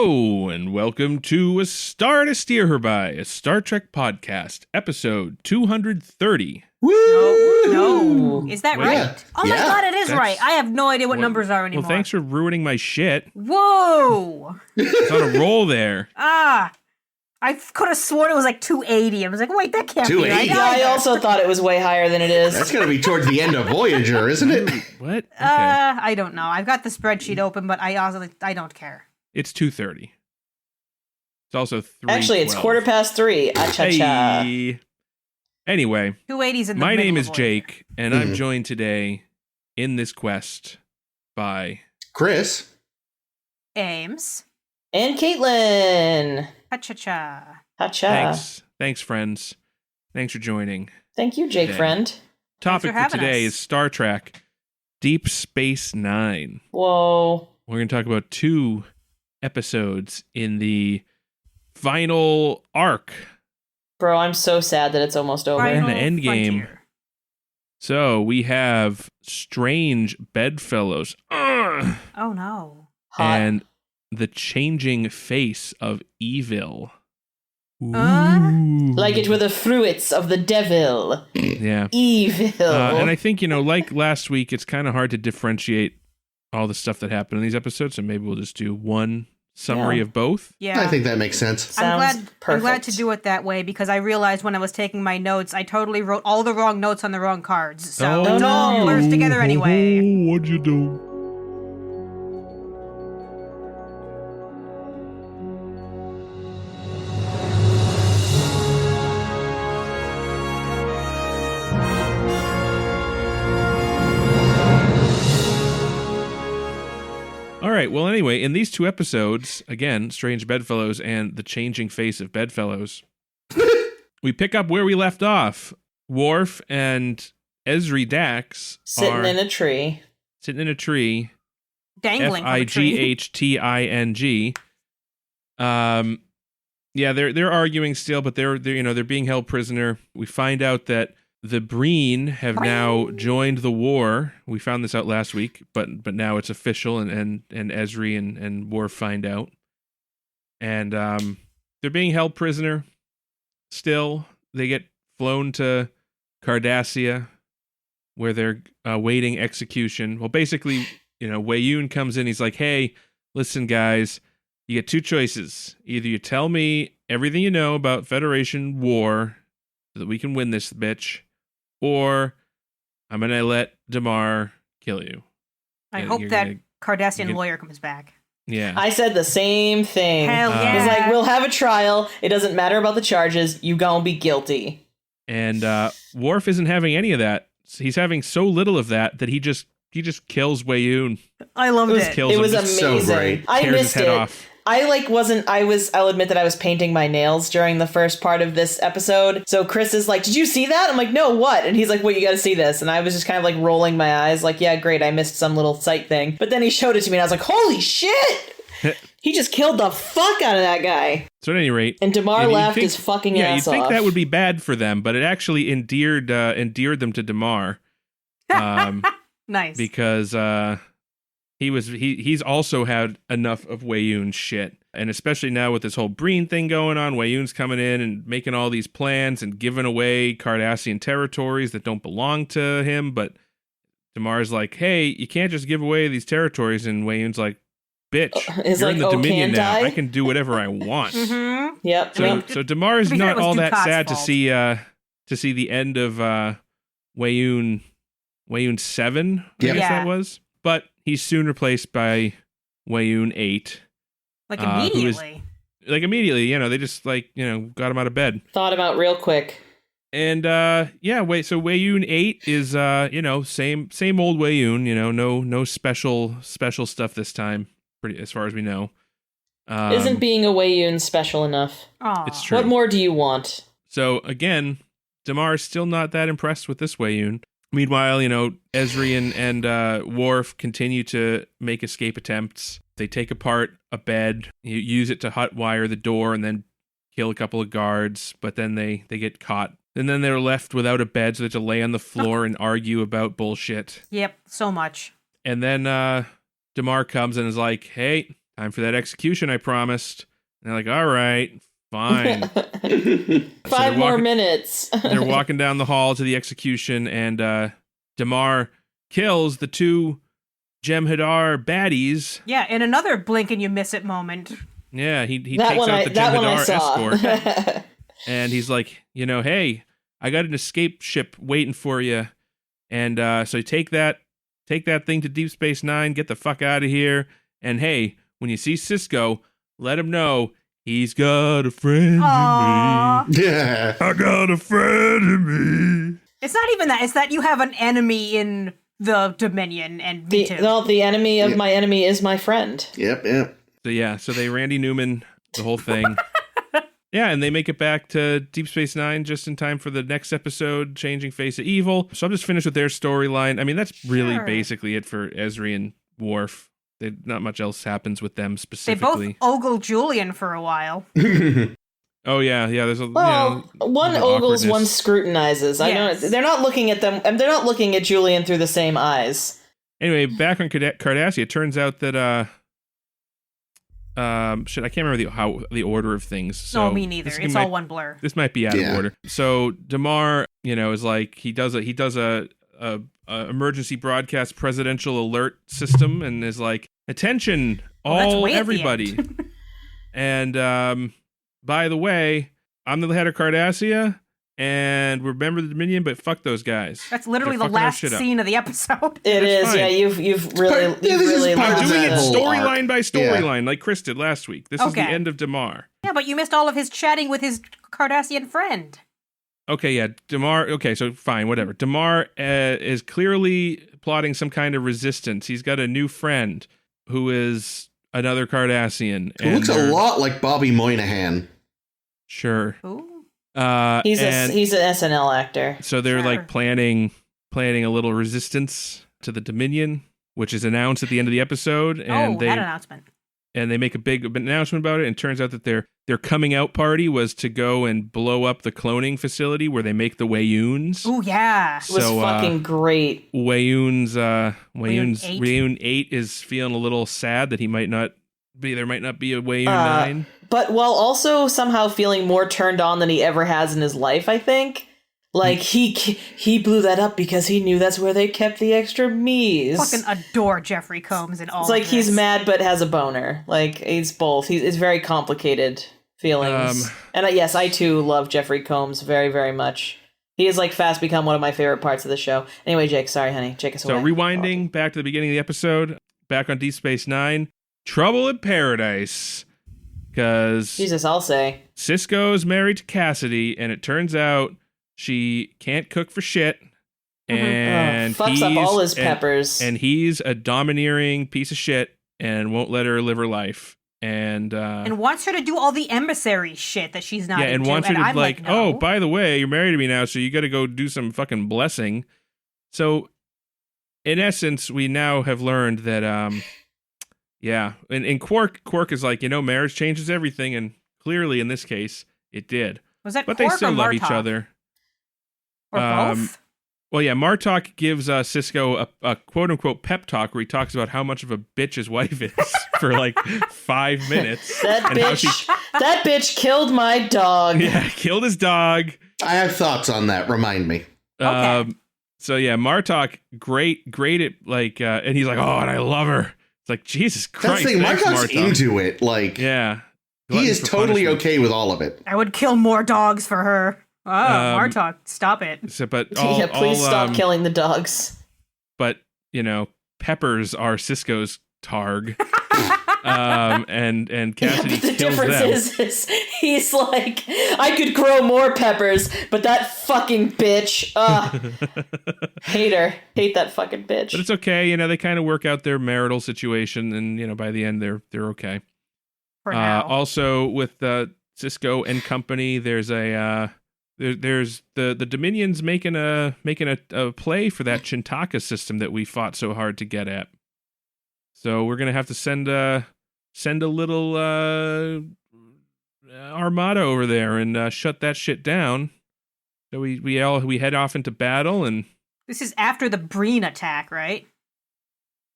Hello, and welcome to A Star to Steer Her By, a Star Trek podcast, episode 230. Woo! No. Is that right? Yeah. Oh my god, it is right. I have no idea what numbers are anymore. Well, thanks for ruining my shit. Whoa! It's on a roll there. I could have sworn it was like 280. I was like, wait, that can't be 280? right. Yeah, I also thought it was way higher than it is. That's going to be towards the end of Voyager, isn't it? What? Okay. I don't know. I've got the spreadsheet open, but I don't care. It's 2:30. It's also 3:12. Actually, it's 3:15. Cha-cha. Hey. Anyway, 280's in the my middle name of is Voyager. Jake, and I'm joined today in this quest by... Chris. Ames. And Caitlin. Ha-cha-cha. Ha-cha. Thanks, friends. Thanks for joining. Thank you, Jake today. friend. Topic for having today us. is Star Trek Deep Space Nine. Whoa. We're going to talk about 2 episodes in the final arc. Bro, I'm so sad that it's almost over. Right. Final the end game. frontier. So we have Strange Bedfellows Oh no. Hot. and the changing face of evil. Like it were the fruits of the devil. Yeah. Evil. And I think, like last week, it's kind of hard to differentiate all the stuff that happened in these episodes, so maybe we'll just do one summary Yeah. of both. Yeah. I think that makes sense. Sounds I'm glad perfect. to do it that way because I realized when I was taking my notes, I totally wrote all the wrong notes on the wrong cards. So Oh, it all no. blurs together anyway. What'd you do? All right, well, anyway, in these 2 episodes, again, Strange Bedfellows and The Changing Face of Bedfellows, we pick up where we left off. Worf and Ezri Dax Sitting are in a tree. sitting in a tree, Dangling from a tree. Fighting. Yeah, they're arguing still, but they're being held prisoner. We find out that the Breen have now joined the war. We found this out last week, but now it's official, and Ezri and Worf find out, and they're being held prisoner. Still, they get flown to Cardassia, where they're awaiting execution. Well, basically, Weyoun comes in. He's like, "Hey, listen, guys, you get 2 choices. Either you tell me everything you know about Federation war, so that we can win this bitch, or I'm gonna let Damar kill you." I Yeah, hope you're that gonna- Cardassian you're- lawyer comes back. Yeah. I said the same thing. Hell yeah. He's like, we'll have a trial. It doesn't matter about the charges. You gonna be guilty. And Worf isn't having any of that. He's having so little of that he just kills Weyoun. I loved it. kills It him. was It's so amazing. great. I Tears his missed head it. off. I'll admit that I was painting my nails during the first part of this episode. So Chris is like, "Did you see that?" I'm like, "No, what?" And he's like, "Wait, you gotta see this." And I was just kind of like rolling my eyes like, "Yeah, great, I missed some little sight thing." But then he showed it to me and I was like, "Holy shit!" He just killed the fuck out of that guy. So at any rate, And Damar you'd laughed think- his fucking yeah, ass you'd think off. that would be bad for them, but it actually endeared them to Damar, Nice. because he's also had enough of Weyoun's shit, and especially now with this whole Breen thing going on, Weyoun's coming in and making all these plans and giving away Cardassian territories that don't belong to him. But Damar's like, "Hey, you can't just give away these territories," and Weyoun's like, "Bitch, It's you're like, in the "Oh, Dominion can't now. I?" I can do whatever I want." Mm-hmm. Yep. So Damar's to be fair, not it was all that Ducat's sad fault. to see the end of Weyoun 7, I Yep. guess Yeah. that was. But he's soon replaced by Weyoun 8. Like who is- immediately. Like immediately, they just got him out of bed. Thought about real quick. And so Weyoun 8 is same old Weyoun, no special stuff this time, pretty as far as we know. Isn't being a Weyoun special enough? Aw. It's true. What more do you want? So again, Damar's still not that impressed with this Weyoun. Meanwhile, Ezri and Worf continue to make escape attempts. They take apart a bed, use it to hotwire the door, and then kill a couple of guards. But then they get caught. And then they're left without a bed, so they have to lay on the floor and argue about bullshit. Yep, so much. And then Damar comes and is like, "Hey, time for that execution I promised. And they're like, all right, fine. 5 more minutes. They're walking down the hall to the execution, and Damar kills the 2 Jem'Hadar baddies. Yeah, in another blink and you miss it moment. Yeah, he takes out the Jem'Hadar escort. And he's like, hey, I got an escape ship waiting for you. And so you take that thing to Deep Space Nine, get the fuck out of here. And hey, when you see Cisco, let him know he's got a friend Aww. in me. Yeah. I got a friend in me. It's not even that. It's that you have an enemy in the Dominion, and me too. The enemy of my enemy is my friend. Yep. So they Randy Newman the whole thing. Yeah, and they make it back to Deep Space Nine just in time for the next episode, Changing Face of Evil. So I'm just finished with their storyline. I mean, that's really basically it for Ezri and Worf. Not much else happens with them specifically. They both ogle Julian for a while. Oh yeah. There's a one ogles, one scrutinizes. I know they're not looking at them. They're not looking at Julian through the same eyes. Anyway, back on Cardassia, it turns out that I can't remember the order of things. So no, me neither. It's all one blur. This might be out of order. So Damar, is like he does a emergency broadcast presidential alert system and is like, attention, everybody. And by the way, I'm the head of Cardassia, and we're a member of the Dominion, but fuck those guys. That's literally the last scene of the episode. It is, fine. yeah. You've really. I'm doing it storyline by storyline, like Chris did last week. This is the end of Damar. Yeah, but you missed all of his chatting with his Cardassian friend. Okay, yeah, Damar. Okay, so fine, whatever. Damar is clearly plotting some kind of resistance. He's got a new friend who is another Cardassian. Who looks a lot like Bobby Moynihan. Sure. Ooh. He's an SNL actor. So they're like planning a little resistance to the Dominion, which is announced at the end of the episode. And that announcement. And they make a big announcement about it. And it turns out that their coming out party was to go and blow up the cloning facility where they make the Wayuns. Oh yeah, it was fucking great. Wayuun 8 is feeling a little sad that he might not be. There might not be a Wayuun 9. But while also somehow feeling more turned on than he ever has in his life, I think. Like, he blew that up because he knew that's where they kept the extra me's. Fucking adore Jeffrey Combs and all. It's like he's mad but has a boner. Like, he's both. It's very complicated feelings. And yes, I too love Jeffrey Combs very, very much. He has like fast become one of my favorite parts of the show. Anyway, Jake, sorry, honey. Take us away. So rewinding back to the beginning of the episode, back on Deep Space Nine, Trouble in Paradise. Because Jesus, I'll say. Cisco's married to Cassidy, and it turns out she can't cook for shit. And fucks up all his peppers. And he's a domineering piece of shit and won't let her live her life. And wants her to do all the emissary shit that she's not into. And wants her to I'm like, no. no. Oh, by the way, you're married to me now, so you got to go do some fucking blessing. So, in essence, we now have learned that, yeah, and Quark is like, marriage changes everything, and clearly in this case, it did. Was that but Quark they still or love Martok? each other. Or both? Well, yeah, Martok gives Cisco a quote-unquote pep talk where he talks about how much of a bitch his wife is for like 5 minutes. That bitch killed my dog. Yeah, killed his dog. I have thoughts on that. Remind me. Okay. So yeah, Martok, great at like, and he's like, oh, and I love her. It's like, Jesus Christ. That's the thing. Thanks, Martok's Martok. into it. Like, yeah. he is totally okay with all of it. I would kill more dogs for her. Oh, Martok, stop it. So, but please stop killing the dogs. But, peppers are Cisco's targ. And Cassidy the kills them. difference is he's like, I could grow more peppers, but that fucking bitch, hate her. Hate that fucking bitch. But it's okay, they kind of work out their marital situation, and by the end they're okay. For now. Also with Cisco and company, there's there's the Dominion's making a play for that Chintaka system that we fought so hard to get at. So we're gonna have to send a little armada over there and shut that shit down. So we head off into battle, and This is after the Breen attack, right?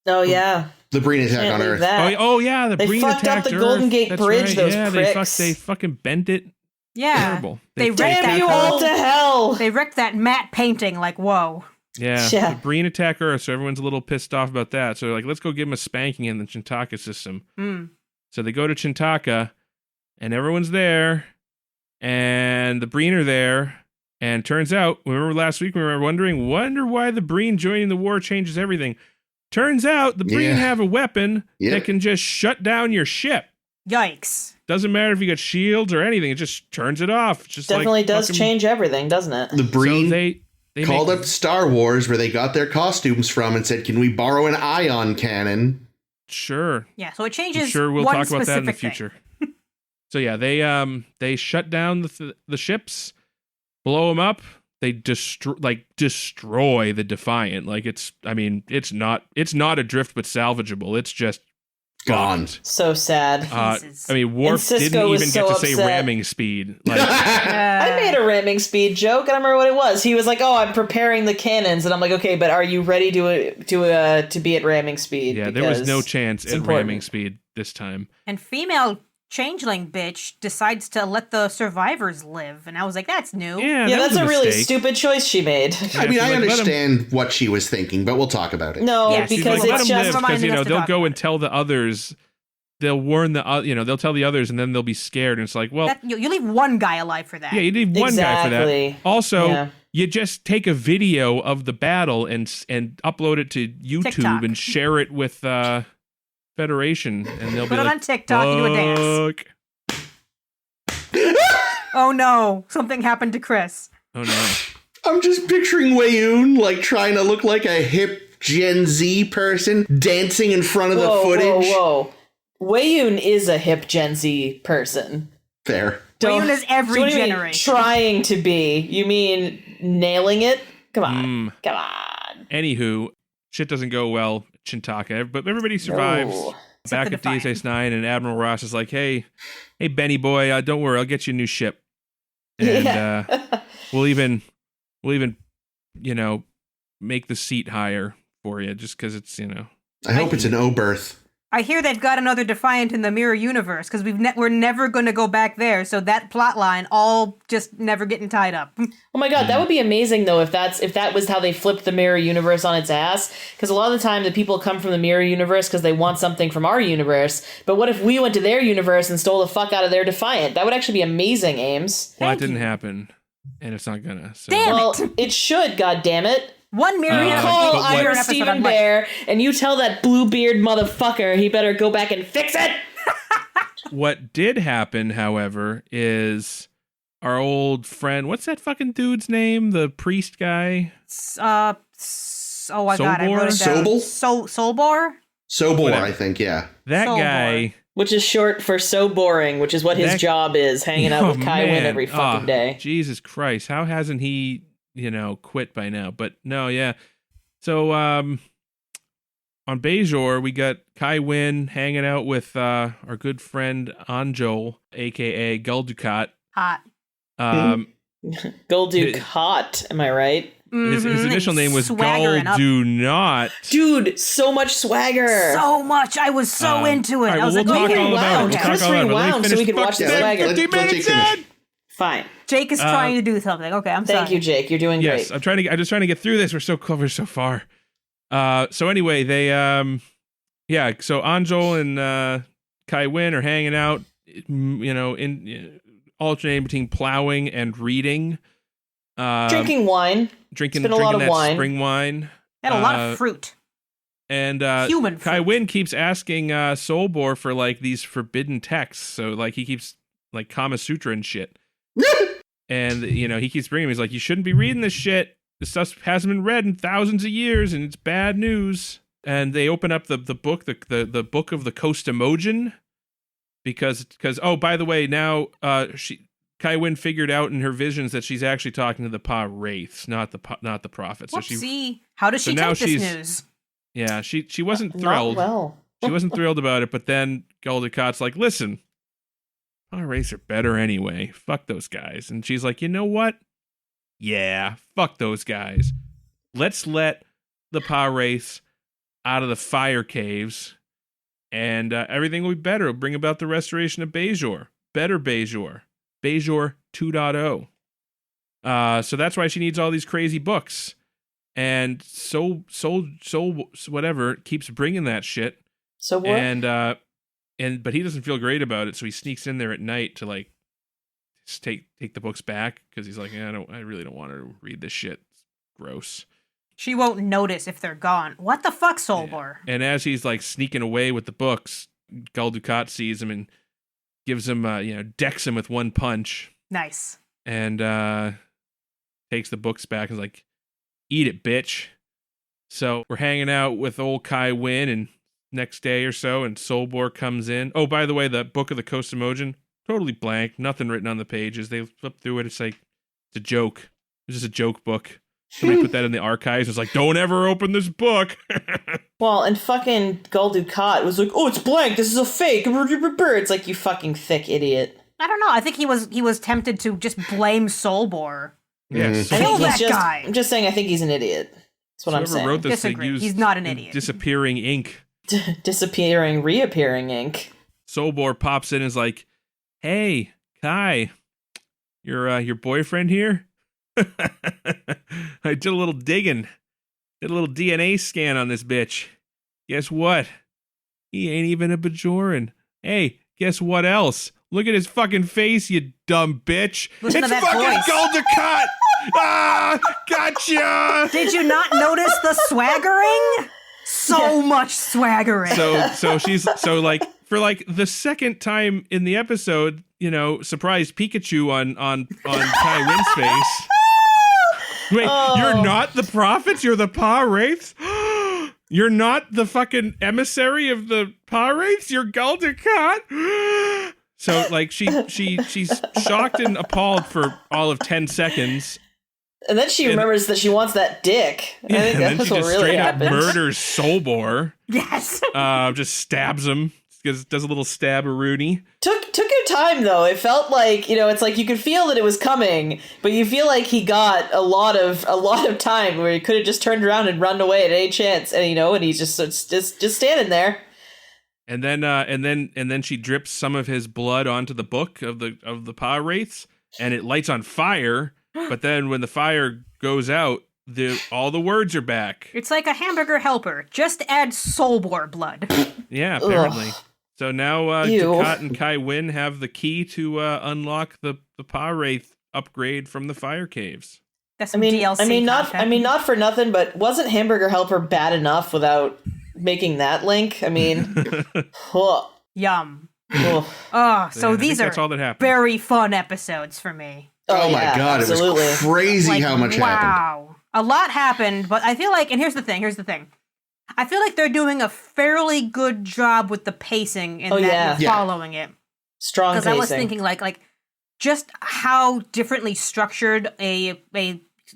Oh yeah. The Breen attack Can't on leave Earth. that. Yeah, the They Breen fucked up attacked the Golden Earth. Gate That's Bridge, right. those yeah, pricks. They fucking bent it. Yeah. Terrible. They wrecked Damn you that all to hell! They wrecked that matte painting like, whoa. Yeah, Yeah. the Breen attack Earth, so everyone's a little pissed off about that. So they're like, let's go give them a spanking in the Chintaka system. Mm. So they go to Chintaka, and everyone's there, and the Breen are there, and turns out, remember last week we were wonder why the Breen joining the war changes everything. Turns out the Breen have a weapon that can just shut down your ship. Yikes. Doesn't matter if you got shields or anything, it just turns it off. It's just Definitely like does fucking, change everything, doesn't it? The Breen So they called make, up Star Wars, where they got their costumes from, and said, "Can we borrow an ion cannon?" Sure. Yeah, so it changes. I'm sure we'll one talk about that in the specific future. So yeah, they shut down the ships, blow them up. They destroy the Defiant. Like it's not adrift but salvageable. It's just Gone. So sad. Jesus. Worf Cisco didn't was even so get to say upset. ramming speed. Like, I made a ramming speed joke, and I remember what it was. He was like, "Oh, I'm preparing the cannons," and I'm like, "Okay, but are you ready to be at ramming speed?" yeah, there was no Because chance at important. ramming speed this time. And female changeling bitch decides to let the survivors live. And I was like, that's new. Yeah, Yeah, that that's was a really mistake. stupid choice she made. I mean, she's I like, let 'em- understand what she was thinking, but we'll talk about it. No, Yeah, she's because like, let it's them live just Remind because me us to they'll talk go about and tell the others. They'll warn they'll tell the others, and then they'll be scared. And it's like, well, You leave one guy alive for that. yeah, you need one guy for that. Exactly. Also, Yeah. you just take a video of the battle and upload it to YouTube TikTok. and share it with Federation, and they'll Put be it like, on TikTok and do a dance. "Fuck." Oh no, something happened to Chris. Oh no! I'm just picturing Wayoon like trying to look like a hip Gen Z person dancing in front of the footage. Whoa. Wayoon is a hip Gen Z person. There. Wayoon is every So what do you mean generation. trying to be. You mean nailing it? Come on. Mm. Come on. Anywho, shit doesn't go well at Chintaka, but everybody survives. No. Back the at Defiant. DSS-9, and Admiral Ross is like, hey, Benny boy, don't worry, I'll get you a new ship. And Yeah. we'll even make the seat higher for you, just because it's I hope it's an O berth. I hear they've got another Defiant in the Mirror Universe because we're never going to go back there. So that plot line all just never getting tied up. Oh my god, that would be amazing though if that was how they flipped the mirror universe on its ass. Because a lot of the time the people come from the mirror universe because they want something from our universe. But what if we went to their universe and stole the fuck out of their Defiant? That would actually be amazing, Ames. well, that Thank didn't you. happen, and it's not gonna. So. Damn Well, it should, goddammit. One Mirror Uh, Call but what- Ira episode Stephen on what? Bear and you tell that Bluebeard motherfucker he better go back and fix it. What did happen, however, is our old friend. What's that fucking dude's name? The priest guy. Oh my god, I wrote it down. Sobel? Solbor? Sobor, Whatever. I think, yeah. That Sobor. guy. Which is short for so boring, which is what his That- job is, hanging out with Kai Winn man. every fucking day. Jesus Christ. How hasn't he, quit by now? But no, yeah. So on Bajor, we got Kai Winn hanging out with our good friend Anjol, aka Gul Dukat. Hot. Golduke hot, am I right? His Mhm. initial name was Gul Swaggering up. Do Not. Dude, so much swagger. So much. I was so into it. all right, I was well, like, we'll talk okay, all about it. wow. We'll talk Chris all about it. Let me rewound so finish we can watch the fucking swagger. 50 Let Jake minutes finish. in. Fine. Jake is trying to do something. Okay, I'm sorry. Thank you, Jake. You're doing Yes, great. I'm just trying to get through this. We're so clever so far. So anyway, they so Anjol and Kai Winn are hanging out, in alternating between plowing and reading. Drinking wine. Drinking It's been a lot of that wine. spring wine. And a lot of fruit. And Human Kai fruit. Winn keeps asking Solbor for like these forbidden texts. So like he keeps like Kama Sutra and shit. And he keeps bringing him. He's like, you shouldn't be reading this shit. This stuff hasn't been read in thousands of years, and it's bad news. And they open up the book, the book of the Costamojan, because oh, by the way, now Kai Winn figured out in her visions that she's actually talking to the Pa Wraiths, not the prophets. Whoopsie. How does she now take this she's- news? Yeah, she wasn't Not thrilled. well. She wasn't thrilled about it, but then Gul Dukat's like, listen, our race are better anyway. Fuck those guys. And she's like, you know what? Yeah, fuck those guys. Let's let the Pa race out of the fire caves and everything will be better. It'll bring about the restoration of Bajor. Better Bajor. Bajor 2.0. So that's why she needs all these crazy books. And so whatever keeps bringing that shit. So what? But he doesn't feel great about it, so he sneaks in there at night to like just take the books back because he's like, I really don't want her to read this shit. It's gross. She won't notice if they're gone. What the fuck, Solbor? And as he's like sneaking away with the books, Gul Dukat sees him and gives him, decks him with one punch. Nice. And takes the books back and is like, eat it, bitch. So we're hanging out with old Kai Winn, and next day or so, and Solbor comes in. Oh, by the way, the Book of the Kosamojin, totally blank, nothing written on the pages. They flip through it. It's like, it's a joke. It's just a joke book. Somebody put that in the archives. It's like, don't ever open this book. Well, and fucking Gul Dukat was like, oh, it's blank. This is a fake. It's like, you fucking thick idiot. I don't know. I think he was tempted to just blame Solbor. Yes. Kill that guy. I'm just saying, I think he's an idiot. That's what I'm saying. Wrote this Disagree. used He's not an idiot. Disappearing ink. Disappearing, reappearing ink. Solbor pops in and is like, hey, Kai, your boyfriend here? I did a little digging. Did a little DNA scan on this bitch. Guess what? He ain't even a Bajoran. Hey, guess what else? Look at his fucking face, you dumb bitch. Listen it's to that fucking voice. Gul Dukat! Gotcha! Did you not notice the swaggering? So much swaggering. So she's like for like the second time in the episode, surprise Pikachu on Kai Winn's face. Wait, You're not the prophets? You're the Pa Wraiths? You're not the fucking emissary of the Pa Wraiths? You're Gul Dukat? So like she's shocked and appalled for all of 10 seconds. And then she remembers that she wants that dick. I think that's what really happens. Murders Solbor. Yes. Just stabs him. Does a little stab-a-rooney. Took your time though. It felt like, it's like you could feel that it was coming, but you feel like he got a lot of time where he could have just turned around and run away at any chance, and he's just standing there. And then she drips some of his blood onto the book of the Pa Wraiths, and it lights on fire. But then when the fire goes out, all the words are back. It's like a hamburger helper. Just add Solbor blood. Yeah, apparently. Ugh. So now Dukat and Kai Winn have the key to unlock the Pa Wraith upgrade from the fire caves. That's DLC content. Not for nothing, but wasn't hamburger helper bad enough without making that link? Yum. So these are very fun episodes for me. Oh my god, absolutely. It was crazy how much happened. Wow. A lot happened, but I feel like, and here's the thing. I feel like they're doing a fairly good job with the pacing and following it. Strong pacing. Because I was thinking like just how differently structured a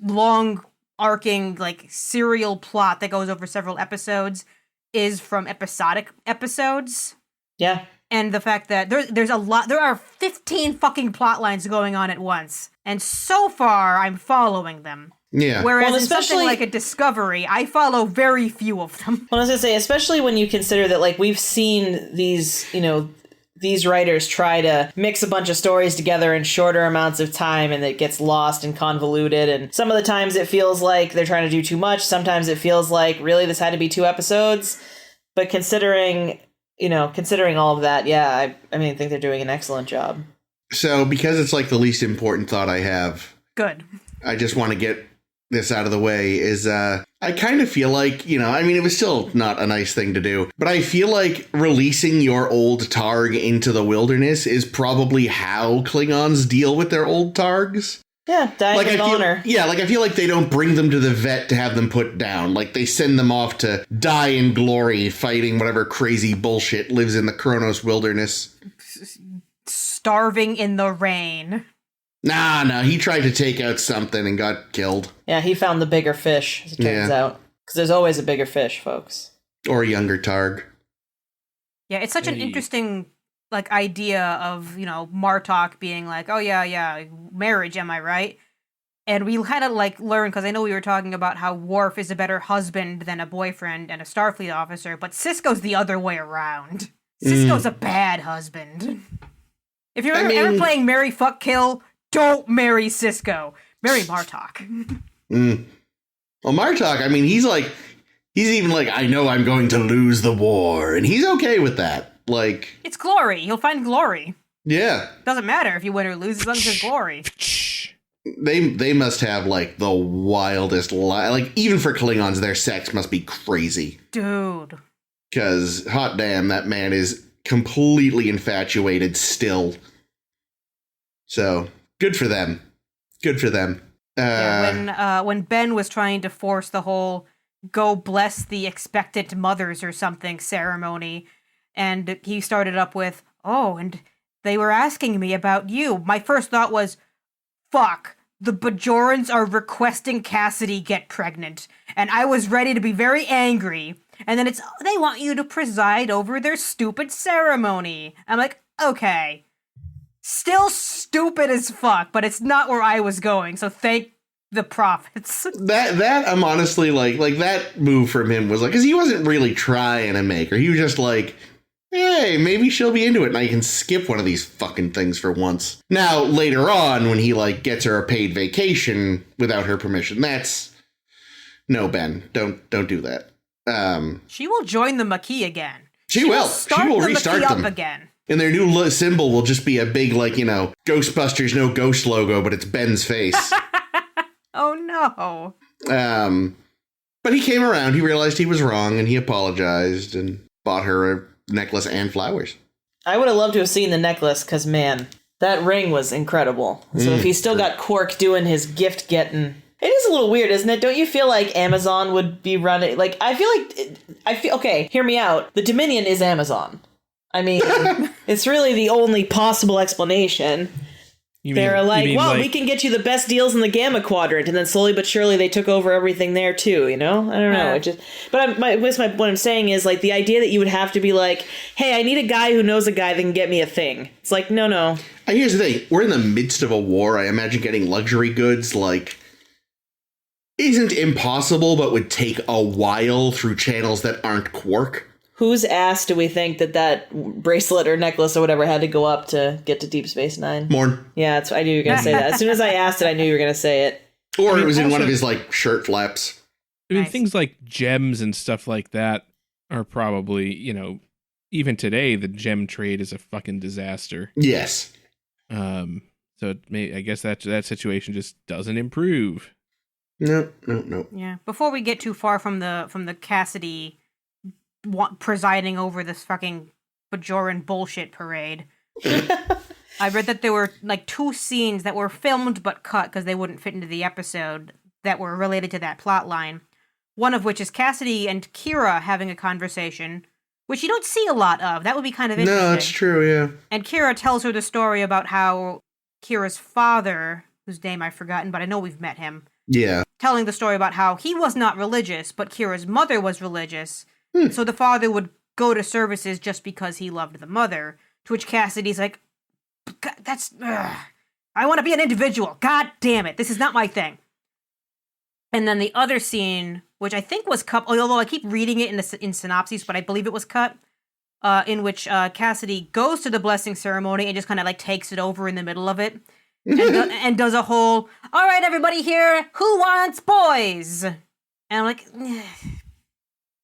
long arcing like serial plot that goes over several episodes is from episodic episodes. Yeah. And the fact that there are 15 fucking plot lines going on at once. And so far, I'm following them. Yeah. Whereas in something like a Discovery, I follow very few of them. Well, I was going to say, especially when you consider that, like, we've seen these, these writers try to mix a bunch of stories together in shorter amounts of time, and it gets lost and convoluted. And some of the times it feels like they're trying to do too much. Sometimes it feels like, really, this had to be 2 episodes. But considering all of that, I think they're doing an excellent job. So because it's like the least important thought I have. Good. I just want to get this out of the way is I kind of feel like, it was still not a nice thing to do, but I feel like releasing your old Targ into the wilderness is probably how Klingons deal with their old Targs. Yeah, dying with honor. Yeah, I feel like they don't bring them to the vet to have them put down. Like, they send them off to die in glory fighting whatever crazy bullshit lives in the Kronos wilderness. Starving in the rain. Nah, he tried to take out something and got killed. Yeah, he found the bigger fish, as it turns out. Because there's always a bigger fish, folks. Or a younger Targ. Yeah, it's such an interesting idea of, Martok being like, oh yeah, marriage, am I right? And we had to like learn, because I know we were talking about how Worf is a better husband than a boyfriend and a Starfleet officer, but Sisko's the other way around. Sisko's a bad husband. If you're ever playing Marry, Fuck, Kill, don't marry Sisko. Marry Martok. Well, Martok, I mean, he's even like, I know I'm going to lose the war, and he's okay with that. Like, it's glory. He'll find glory. Yeah. Doesn't matter if you win or lose, as long as there's glory. They must have like the wildest like even for Klingons, their sex must be crazy. Dude. Because hot damn, that man is completely infatuated still. So good for them. Good for them. When Ben was trying to force the whole go bless the expectant mothers or something ceremony, and he started up with, oh, and they were asking me about you. My first thought was, fuck, the Bajorans are requesting Cassidy get pregnant. And I was ready to be very angry. And then it's, they want you to preside over their stupid ceremony. I'm like, okay. Still stupid as fuck, but it's not where I was going, so thank the prophets. That I'm honestly like that move from him was like, because he wasn't really trying to make her. He was just like, hey, maybe she'll be into it and I can skip one of these fucking things for once. Now, later on, when he like gets her a paid vacation without her permission, that's no, Ben, don't do that. She will join the Maquis again. She will. She will restart them again. And their new symbol will just be a big, like, you know, Ghostbusters no ghost logo, but it's Ben's face. Oh no. But he came around, he realized he was wrong, and he apologized and bought her a necklace and flowers. I would have loved to have seen the necklace, because, man, that ring was incredible. So if he's still got Quark doing his gift getting, it is a little weird, isn't it? Don't you feel like Amazon would be running, like, okay, hear me out. The Dominion is Amazon. I mean, it's really the only possible explanation. They're like, we can get you the best deals in the Gamma Quadrant, and then slowly but surely they took over everything there too. You know, I don't know. What I'm saying is like the idea that you would have to be like, hey, I need a guy who knows a guy that can get me a thing. It's like, no. Here's the thing: we're in the midst of a war. I imagine getting luxury goods like isn't impossible, but would take a while through channels that aren't Quark. Whose ass do we think that bracelet or necklace or whatever had to go up to get to Deep Space Nine? Morn. Yeah, I knew you were going to say that. As soon as I asked it, I knew you were going to say it. Or it was in one of his, like, shirt flaps. I mean, things like gems and stuff like that are probably, you know, even today, the gem trade is a fucking disaster. Yes. So I guess that situation just doesn't improve. No. Yeah. Before we get too far from the Cassidy presiding over this fucking Bajoran bullshit parade. I read that there were like 2 scenes that were filmed but cut because they wouldn't fit into the episode that were related to that plot line. One of which is Cassidy and Kira having a conversation, which you don't see a lot of. That would be kind of interesting. No, that's true, yeah. And Kira tells her the story about how Kira's father, whose name I've forgotten, but I know we've met him. Yeah. Telling the story about how he was not religious, but Kira's mother was religious. So the father would go to services just because he loved the mother. To which Cassidy's like, I want to be an individual. God damn it. This is not my thing. And then the other scene, which I think was cut, although I keep reading it in synopses, but I believe it was cut, in which Cassidy goes to the blessing ceremony and just kind of like takes it over in the middle of it. And does a whole, all right, everybody here, who wants boys? And I'm like,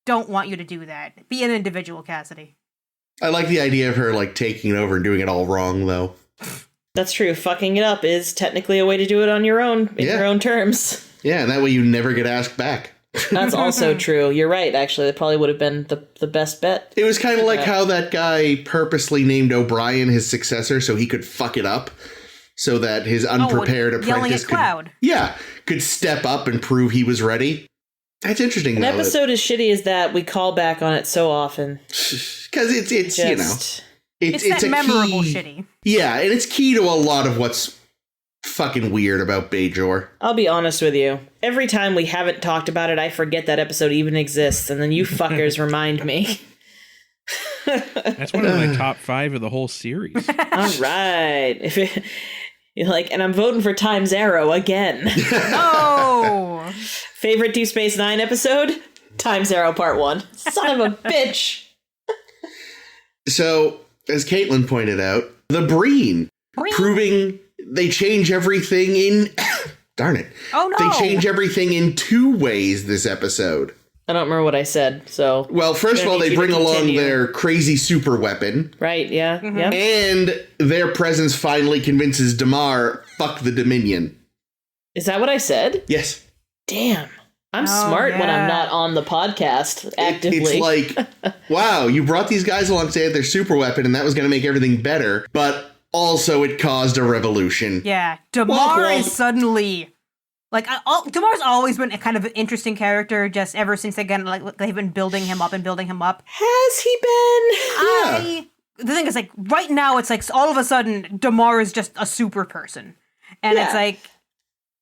don't want you to do that. Be an individual, Cassidy. I like the idea of her like taking it over and doing it all wrong, though. That's true. Fucking it up is technically a way to do it on your own, in your own terms. Yeah, and that way you never get asked back. That's also true. You're right, actually. That probably would have been the best bet. It was kind of like how that guy purposely named O'Brien his successor so he could fuck it up, so that his unprepared apprentice could step up and prove he was ready. That's interesting. An episode as shitty as that, we call back on it so often. Because it's you know, it's that memorable shitty. Yeah, and it's key to a lot of what's fucking weird about Bajor. I'll be honest with you. Every time we haven't talked about it, I forget that episode even exists, and then you fuckers remind me. That's one of my top 5 of the whole series. All right. You're like, and I'm voting for Time's Arrow again. No. Favorite Deep Space Nine episode? Time's Arrow Part 1. Son of a bitch. So, as Caitlin pointed out, the Breen, proving they change everything in... Darn it. Oh, no. They change everything in 2 ways this episode. I don't remember what I said, so... Well, first of all, they bring along their crazy super weapon. Right, yeah, yeah. And their presence finally convinces Damar, fuck the Dominion. Is that what I said? Yes. Damn. I'm smart when I'm not on the podcast actively. It's like, wow, you brought these guys along to say their super weapon, and that was going to make everything better, but also it caused a revolution. Yeah, Damar is suddenly... Like, Damar's always been a kind of an interesting character, just ever since they've been building him up and building him up. Has he been? The thing is, like, right now, it's like, all of a sudden, Damar is just a super person. And it's like,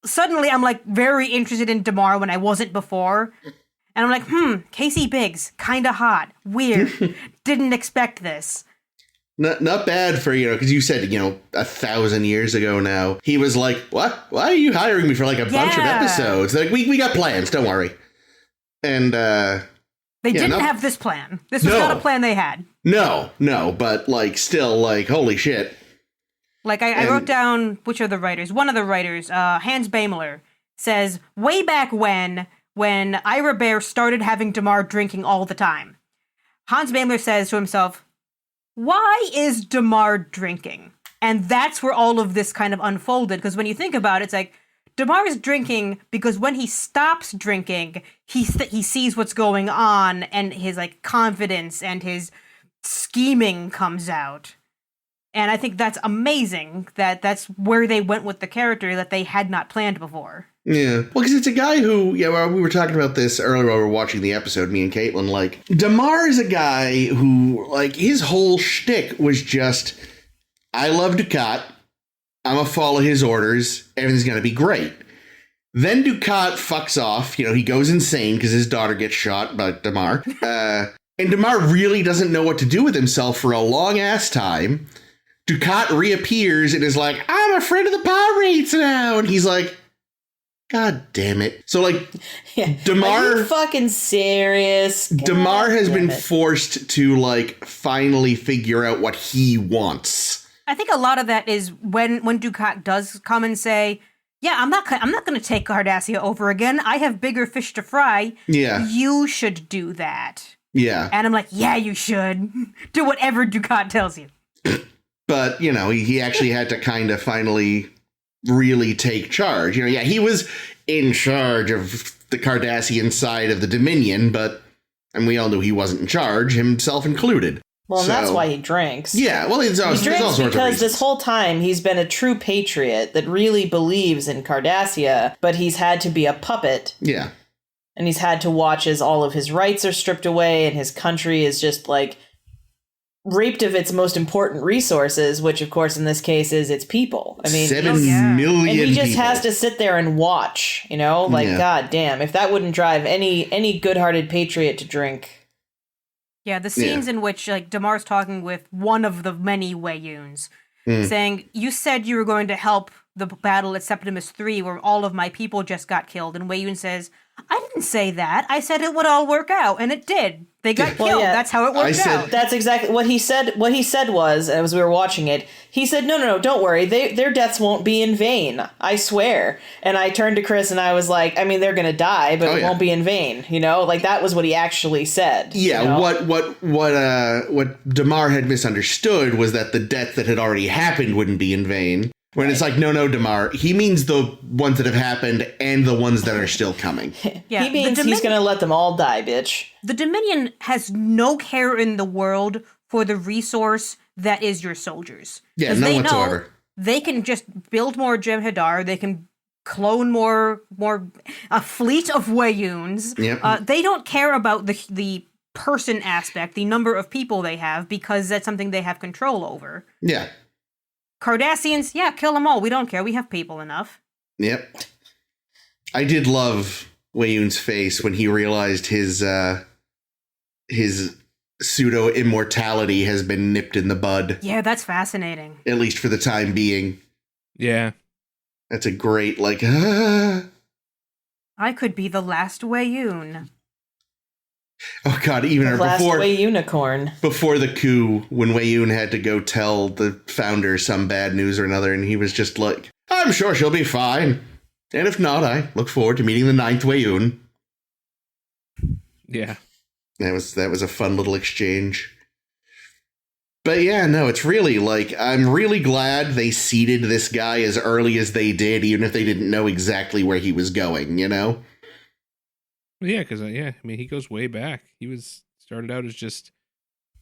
suddenly I'm, like, very interested in Damar when I wasn't before. And I'm like, Casey Biggs, kinda hot, weird, didn't expect this. Not bad for, because you said, 1,000 years ago now, he was like, what? Why are you hiring me for like a bunch of episodes? Like, we got plans, don't worry. And, they didn't have this plan. This was not a plan they had. No, but like, still, like, holy shit. Like, I wrote down, which are the writers? One of the writers, Hans Baimler, says, way back when Ira Bear started having Damar drinking all the time, Hans Baimler says to himself, why is Damar drinking? And that's where all of this kind of unfolded. Because when you think about it, it's like, Damar is drinking because when he stops drinking, he sees what's going on, and his, like, confidence and his scheming comes out. And I think that's amazing that that's where they went with the character that they had not planned before. Yeah. Well, because it's a guy who, we were talking about this earlier while we were watching the episode, me and Caitlin, like, Damar is a guy who, like, his whole shtick was just, I love Dukat, I'm going to follow his orders, everything's going to be great. Then Dukat fucks off, he goes insane because his daughter gets shot by Damar. And Damar really doesn't know what to do with himself for a long-ass time. Dukat reappears and is like, I'm a friend of the pirates now. And he's like, God damn it. So, like, Damar... Are you fucking serious? Damar has been forced to, like, finally figure out what he wants. I think a lot of that is when Dukat does come and say, yeah, I'm not going to take Cardassia over again. I have bigger fish to fry. Yeah. You should do that. Yeah. And I'm like, yeah, you should. Do whatever Dukat tells you. But, he actually had to kind of finally really take charge. He was in charge of the Cardassian side of the Dominion, and we all knew he wasn't in charge, himself included. Well, and that's why he drinks. Yeah, well, he drinks because this whole time he's been a true patriot that really believes in Cardassia, but he's had to be a puppet. Yeah. And he's had to watch as all of his rights are stripped away, and his country is just, like, raped of its most important resources, which, of course, in this case is its people. I mean, 7 million and he just people. has to sit there and watch, God damn, if that wouldn't drive any good-hearted patriot to drink. Yeah, the scenes in which, like, Damar's talking with one of the many Wayuns, saying, you said you were going to help the battle at Septimus 3 where all of my people just got killed, and Wayun says, I didn't say that. I said it would all work out, and it did. They got killed. That's how it worked out. That's exactly what he said. What he said was, as we were watching it, he said, no, don't worry. Their deaths won't be in vain. I swear. And I turned to Chris and I was like, I mean, they're going to die, but it won't be in vain. Like that was what he actually said. Yeah. What Damar had misunderstood was that the death that had already happened wouldn't be in vain. When it's like, no, Damar, he means the ones that have happened and the ones that are still coming. Yeah, he means he's going to let them all die, bitch. The Dominion has no care in the world for the resource that is your soldiers. Yeah, none whatsoever. They can just build more Jem'Hadar. They can clone more a fleet of Wayuns. Yep. They don't care about the person aspect, the number of people they have, because that's something they have control over. Yeah. Cardassians, kill them all. We don't care. We have people enough. Yep. I did love Wayun's face when he realized his pseudo-immortality has been nipped in the bud. Yeah, that's fascinating. At least for the time being. Yeah. That's a great, like, I could be the last Wayun. Oh god, even The last before way unicorn. before the coup, when Wayun had to go tell the founder some bad news or another, and he was just like, I'm sure she'll be fine. And if not, I look forward to meeting the 9th Wayun. Yeah. That was a fun little exchange. But yeah, no, it's really like, I'm really glad they seeded this guy as early as they did, even if they didn't know exactly where he was going, you know? Yeah, because, I mean, he goes way back. He started out as just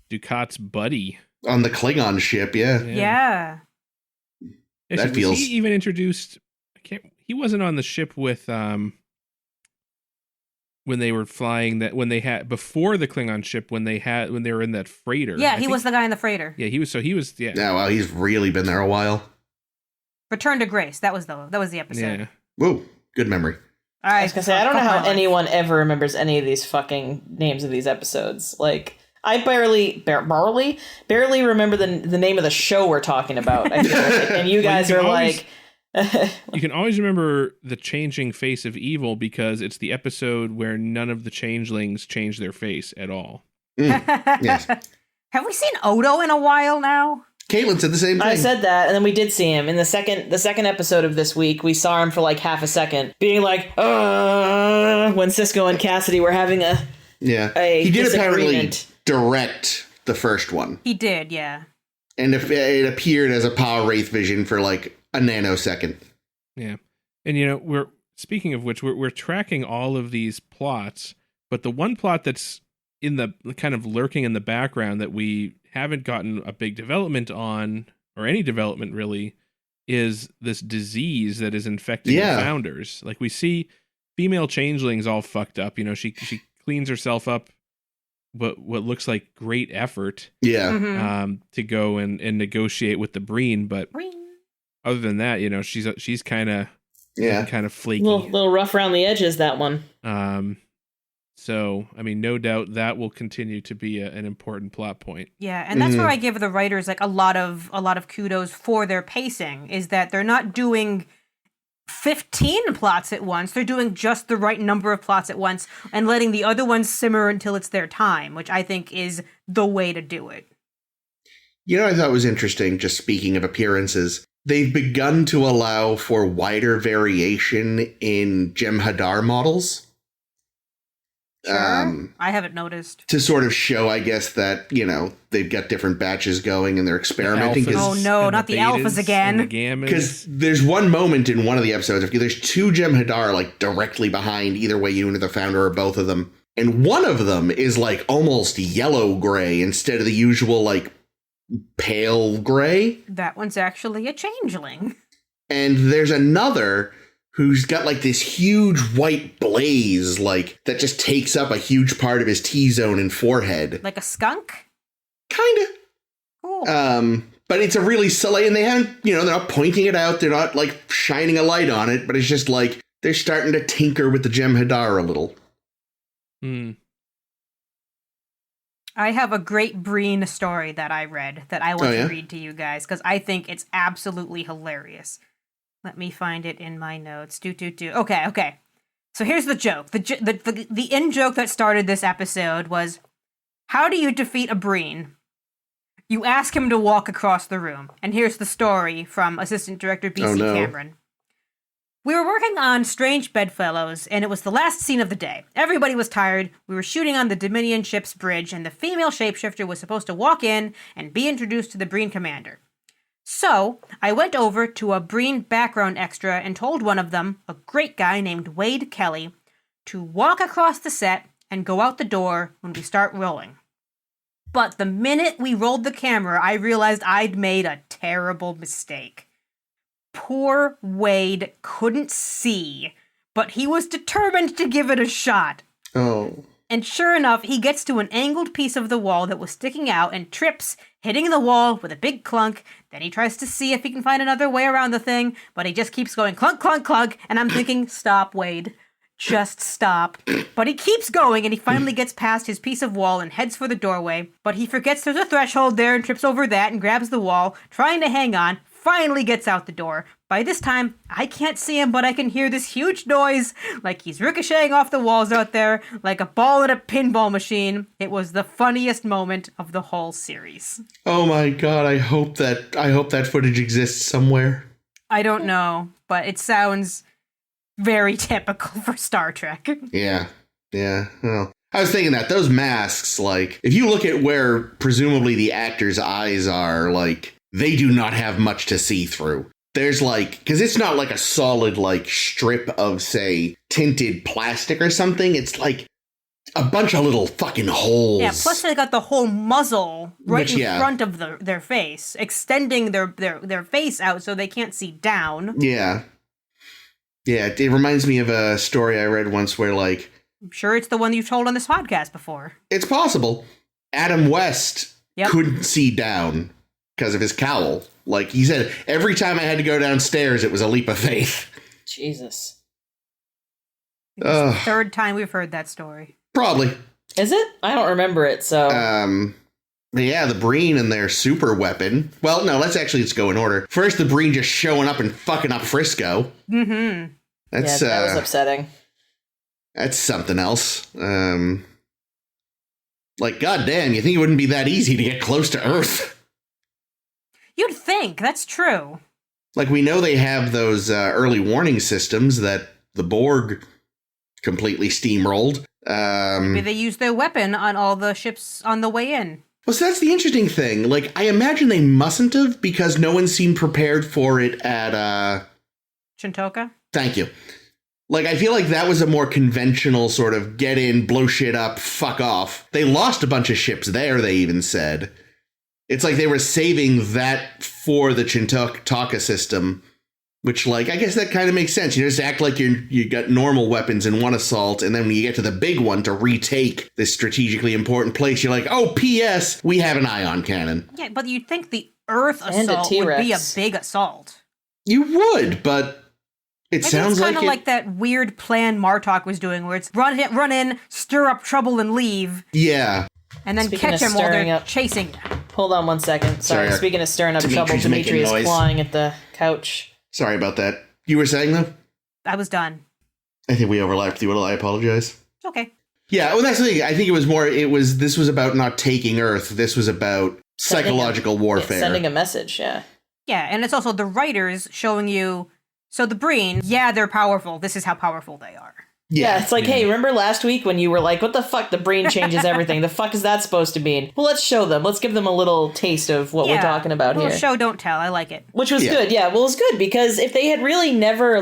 Ducat's buddy. On the Klingon ship, yeah. Yeah. That Was feels- he even introduced, he wasn't on the ship with, when they were flying before the Klingon ship, when they were in that freighter. Yeah, he was the guy in the freighter. Yeah, he was, yeah. Yeah, well, he's really been there a while. Return to Grace. That was the episode. Yeah. Whoa, good memory. All right. I was gonna say, I don't know fuck my how life. anyone ever remembers any of these fucking names of these episodes. Like, I barely remember the name of the show we're talking about. I feel like. And you guys can are always- like, You can always remember the changing face of evil because it's the episode where none of the changelings change their face at all. Yes. Have we seen Odo in a while now? Caitlin said the same thing. I said that, and then we did see him in the second episode of this week. We saw him for like half a second, being like, when Cisco and Cassidy were having a he did apparently disagreement. direct the first one. He did, yeah. And if it appeared as a power wraith vision for like a nanosecond. Yeah. And, we're speaking of which, we're tracking all of these plots, but the one plot that's in the kind of lurking in the background that we haven't gotten a big development on, or any development really, is this disease that is infecting the founders. Like, we see female changelings all fucked up. She cleans herself up, but what looks like great effort Yeah. Mhm. to go and negotiate with the Breen, but other than that, she's kind of flaky. Little rough around the edges, that one. So, I mean, no doubt that will continue to be an important plot point. Yeah, and that's where I give the writers like a lot of kudos for their pacing, is that they're not doing 15 plots at once. They're doing just the right number of plots at once and letting the other ones simmer until it's their time, which I think is the way to do it. I thought was interesting, just speaking of appearances, they've begun to allow for wider variation in Jem'Hadar models. Sure. I haven't noticed. To sort of show, I guess, that, they've got different batches going and they're experimenting. Oh no, not the alphas again. Because there's one moment in one of the episodes, there's two Jem'Hadar like directly behind either Wayun or the founder or both of them. And one of them is like almost yellow gray instead of the usual like pale gray. That one's actually a changeling. And there's another who's got like this huge white blaze, like that just takes up a huge part of his T-zone and forehead. Like a skunk? Kinda. Cool. But it's a really silly, and they haven't, they're not pointing it out, they're not like shining a light on it, but it's just like they're starting to tinker with the Jem'Hadar a little. I have a great Breen story that I read that I want to read to you guys because I think it's absolutely hilarious. Let me find it in my notes. Okay. So here's the joke. The in-joke that started this episode was, how do you defeat a Breen? You ask him to walk across the room. And here's the story from Assistant Director B.C. Cameron. We were working on Strange Bedfellows, and it was the last scene of the day. Everybody was tired. We were shooting on the Dominion ship's bridge, and the female shapeshifter was supposed to walk in and be introduced to the Breen commander. So, I went over to a Breen background extra and told one of them, a great guy named Wade Kelly, to walk across the set and go out the door when we start rolling. But the minute we rolled the camera, I realized I'd made a terrible mistake. Poor Wade couldn't see, but he was determined to give it a shot. Oh. And sure enough, he gets to an angled piece of the wall that was sticking out and trips, hitting the wall with a big clunk. Then he tries to see if he can find another way around the thing, but he just keeps going clunk, clunk, clunk. And I'm thinking, stop, Wade. Just stop. But he keeps going, and he finally gets past his piece of wall and heads for the doorway. But he forgets there's a threshold there and trips over that and grabs the wall, trying to hang on. finally gets out the door. By this time, I can't see him, but I can hear this huge noise, like he's ricocheting off the walls out there, like a ball in a pinball machine. It was the funniest moment of the whole series. Oh my god, I hope that footage exists somewhere. I don't know, but it sounds very typical for Star Trek. Yeah. Well, I was thinking that those masks, like, if you look at where presumably the actors' eyes are, like, they do not have much to see through. There's like, because it's not like a solid like strip of, say, tinted plastic or something. It's like a bunch of little fucking holes. Yeah, plus they got the whole muzzle right in front of their face, extending their face out so they can't see down. Yeah. It reminds me of a story I read once where, like, I'm sure it's the one you've told on this podcast before. It's possible. Adam West couldn't see down because of his cowl. Like, he said, every time I had to go downstairs, it was a leap of faith. Jesus. It's the third time we've heard that story. Probably. Is it? I don't remember it, so... But yeah, the Breen and their super weapon. Well, no, let's go in order. First, the Breen just showing up and fucking up Frisco. Mm-hmm. That was upsetting. That's something else. Like, goddamn, you think it wouldn't be that easy to get close to Earth? You'd think, that's true. Like, we know they have those early warning systems that the Borg completely steamrolled. Maybe they used their weapon on all the ships on the way in. Well, so that's the interesting thing. Like, I imagine they mustn't have, because no one seemed prepared for it at, Shintoka? Thank you. Like, I feel like that was a more conventional sort of get in, blow shit up, fuck off. They lost a bunch of ships there, they even said. It's like they were saving that for the Shintoka system, which, like, I guess that kind of makes sense. You just act like you got normal weapons in one assault, and then when you get to the big one to retake this strategically important place, you're like, oh, P.S., we have an ion cannon. Yeah, but you'd think the Earth assault would be a big assault. You would, but it sounds like it's kind of like that weird plan Martok was doing, where it's run in, stir up trouble, and leave. Yeah. And then catch him while they're chasing you. Hold on one second. Sorry, speaking of stirring up trouble, Dimitri is clawing at the couch. Sorry about that. You were saying, though? I was done. I think we overlapped you a little. I apologize. It's okay. Yeah, well, that's the thing. I think this was about not taking Earth. This was about psychological warfare. Sending a message, yeah. Yeah, and it's also the writers showing you, so the Breen, they're powerful. This is how powerful they are. Yeah, it's like, hey, remember last week when you were like, what the fuck, the Breen changes everything? The fuck is that supposed to mean? Well, let's show them. Let's give them a little taste of what we're talking about here. Show, don't tell. I like it. Which was good, yeah. Well, it's good, because if they had really never,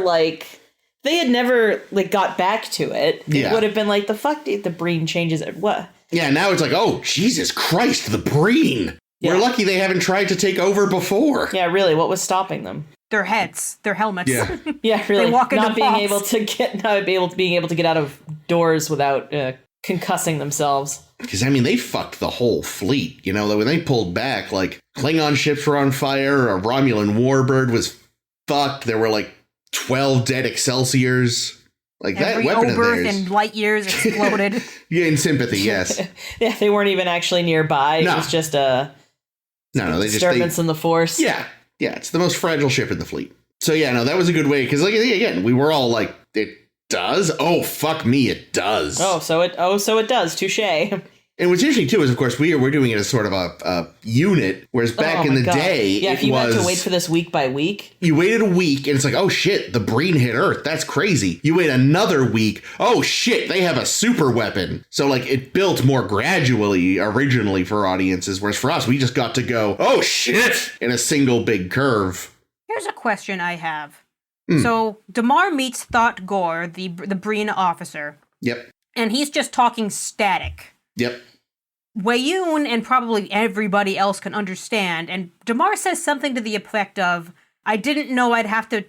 got back to it, it would have been like, the fuck, the Breen changes it. What? Yeah, now it's like, oh, Jesus Christ, the Breen. Yeah. We're lucky they haven't tried to take over before. Yeah, really, what was stopping them? Their heads, their helmets. Yeah, yeah, really. They walk into not being able to get out of doors without concussing themselves. Because I mean, they fucked the whole fleet. You know, when they pulled back, like Klingon ships were on fire. A Romulan warbird was fucked. There were like 12 dead Excelsiors. Like every that weapon Oberth of theirs. and light years exploded. Yeah, in sympathy, yes. Yeah, they weren't even actually nearby. No. It was just a disturbance in the force. Yeah. Yeah, it's the most fragile ship in the fleet. So yeah, no, that was a good way, because like again, we were all like, it does? Oh, fuck me, it does. So it does. Touché. And what's interesting too is, of course, we're doing it as sort of a unit, whereas back in the day, if you had to wait for this week by week, you waited a week, and it's like, oh shit, the Breen hit Earth. That's crazy. You wait another week. Oh shit, they have a super weapon. So like, it built more gradually originally for audiences, whereas for us, we just got to go, oh shit, in a single big curve. Here's a question I have. So Damar meets Thought Gore, the Breen officer. Yep. And he's just talking static. Yep. Wayun and probably everybody else can understand, and Damar says something to the effect of, I didn't know I'd have to,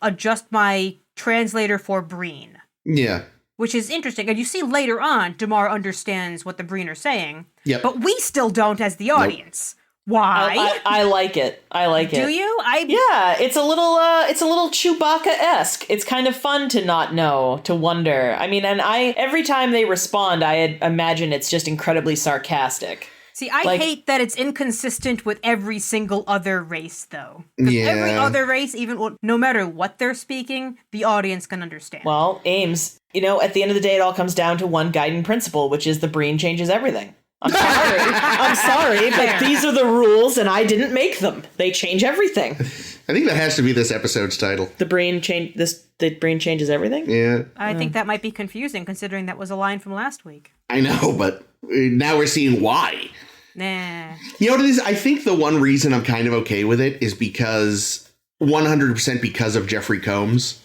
adjust my translator for Breen. Yeah. Which is interesting, and you see later on, Damar understands what the Breen are saying. Yep. But we still don't as the audience. Nope. Why? I like it. Do you? Yeah, it's a little Chewbacca-esque. It's kind of fun to not know, to wonder. I mean, and every time they respond, I imagine it's just incredibly sarcastic. See, I Like- hate that it's inconsistent with every single other race, though. 'Cause every Yeah. other race, no matter what they're speaking, the audience can understand. Well, Ames, at the end of the day, it all comes down to one guiding principle, which is the Breen changes everything. I'm sorry. I'm sorry, but these are the rules, and I didn't make them. They change everything. I think that has to be this episode's title. The Breen changes everything? Yeah. I think that might be confusing, considering that was a line from last week. I know, but now we're seeing why. Nah. You know what it is? I think the one reason I'm kind of okay with it is because 100% because of Jeffrey Combs.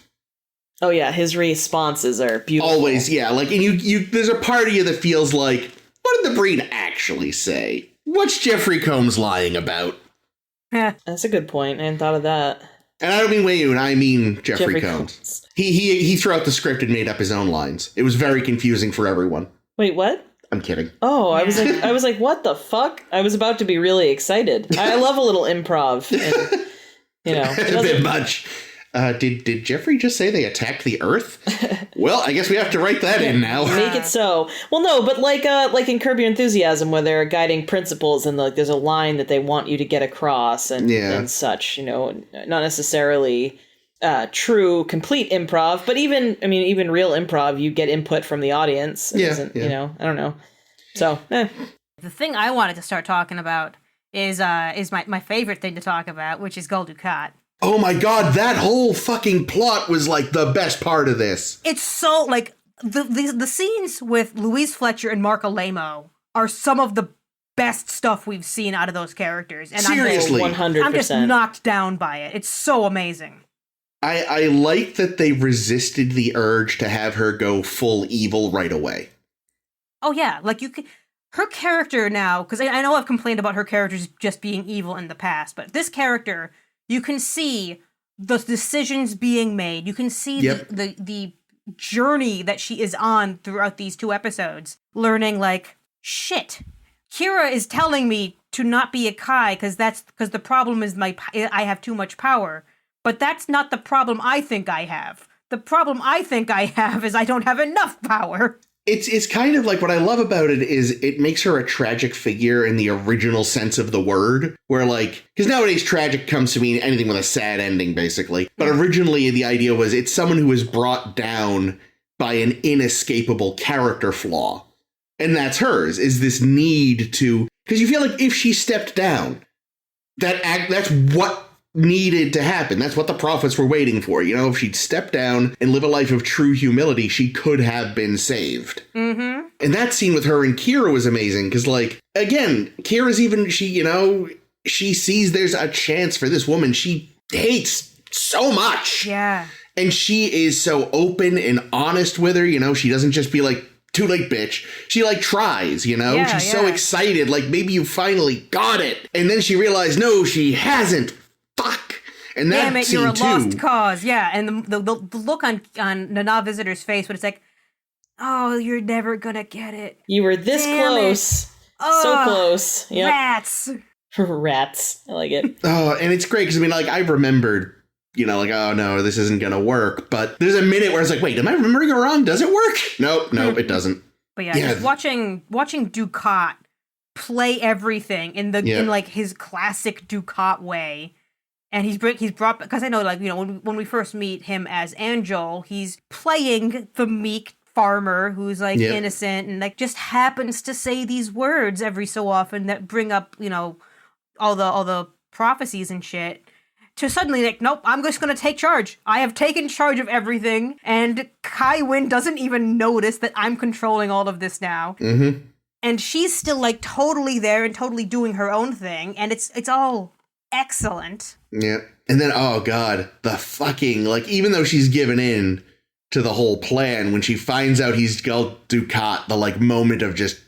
Oh yeah, his responses are beautiful. Always, yeah. Like, and you there's a part of you that feels like, what did the Breen actually say? What's Jeffrey Combs lying about? That's a good point. I hadn't thought of that. And I don't mean Wei Yun, I mean Jeffrey Combs. He threw out the script and made up his own lines. It was very confusing for everyone. Wait, what? I'm kidding. Oh, I was like, what the fuck? I was about to be really excited. I love a little improv. And, It's a bit much. Did Jeffrey just say they attacked the Earth? Well, I guess we have to write that in now. Make it so. Well, no, but like in Curb Your Enthusiasm, where there are guiding principles and like there's a line that they want you to get across and such. Not necessarily true, complete improv, but even real improv, you get input from the audience. I don't know. So, The thing I wanted to start talking about is my favorite thing to talk about, which is Gul Dukat. Oh my god, that whole fucking plot was like the best part of this. It's so like the scenes with Louise Fletcher and Mark Alamo are some of the best stuff we've seen out of those characters. And Seriously. 100%. I'm just knocked down by it. It's so amazing. I like that they resisted the urge to have her go full evil right away. Oh yeah, like her character now, because I know I've complained about her characters just being evil in the past, but this character, you can see the decisions being made. You can see the journey that she is on throughout these 2 episodes, learning like, shit, Kira is telling me to not be a Kai because the problem is I have too much power. But that's not the problem I think I have. The problem I think I have is I don't have enough power. It's kind of like, what I love about it is it makes her a tragic figure in the original sense of the word, where like, because nowadays tragic comes to mean anything with a sad ending, basically. But originally the idea was it's someone who is brought down by an inescapable character flaw. And that's hers, is this need to, because you feel like if she stepped down, that's what needed to happen. That's what the prophets were waiting for. If she'd step down and live a life of true humility, she could have been saved. Mm-hmm. And that scene with her and Kira was amazing because, like, again, Kira's even, she sees there's a chance for this woman she hates so much. Yeah. And she is so open and honest with her. She doesn't just be like, too late, bitch. She like tries, she's so excited. Like, maybe you finally got it. And then she realized, no, she hasn't. Fuck. And that damn it, scene you're a too. lost cause. Yeah, and the look on Nana Visitor's face when it's like, oh, you're never gonna get it. You were this Damn close. Oh, so close. Yep. Rats. Rats. I like it. Oh, and it's great because I remembered, like, oh no, this isn't gonna work. But there's a minute where it's like, wait, am I remembering it wrong? Does it work? Nope, it doesn't. But just watching Dukat play everything in like his classic Dukat way. And he's brought, because I know, like, when we first meet him as Angel, he's playing the meek farmer who's like innocent and like just happens to say these words every so often that bring up, all the prophecies and shit. To suddenly like, nope, I'm just gonna take charge. I have taken charge of everything, and Kai Winn doesn't even notice that I'm controlling all of this now. Mm-hmm. And she's still like totally there and totally doing her own thing, and it's all excellent. Yeah. And then, oh god, the fucking, like, even though she's given in to the whole plan, when she finds out he's Gul Dukat, the like moment of just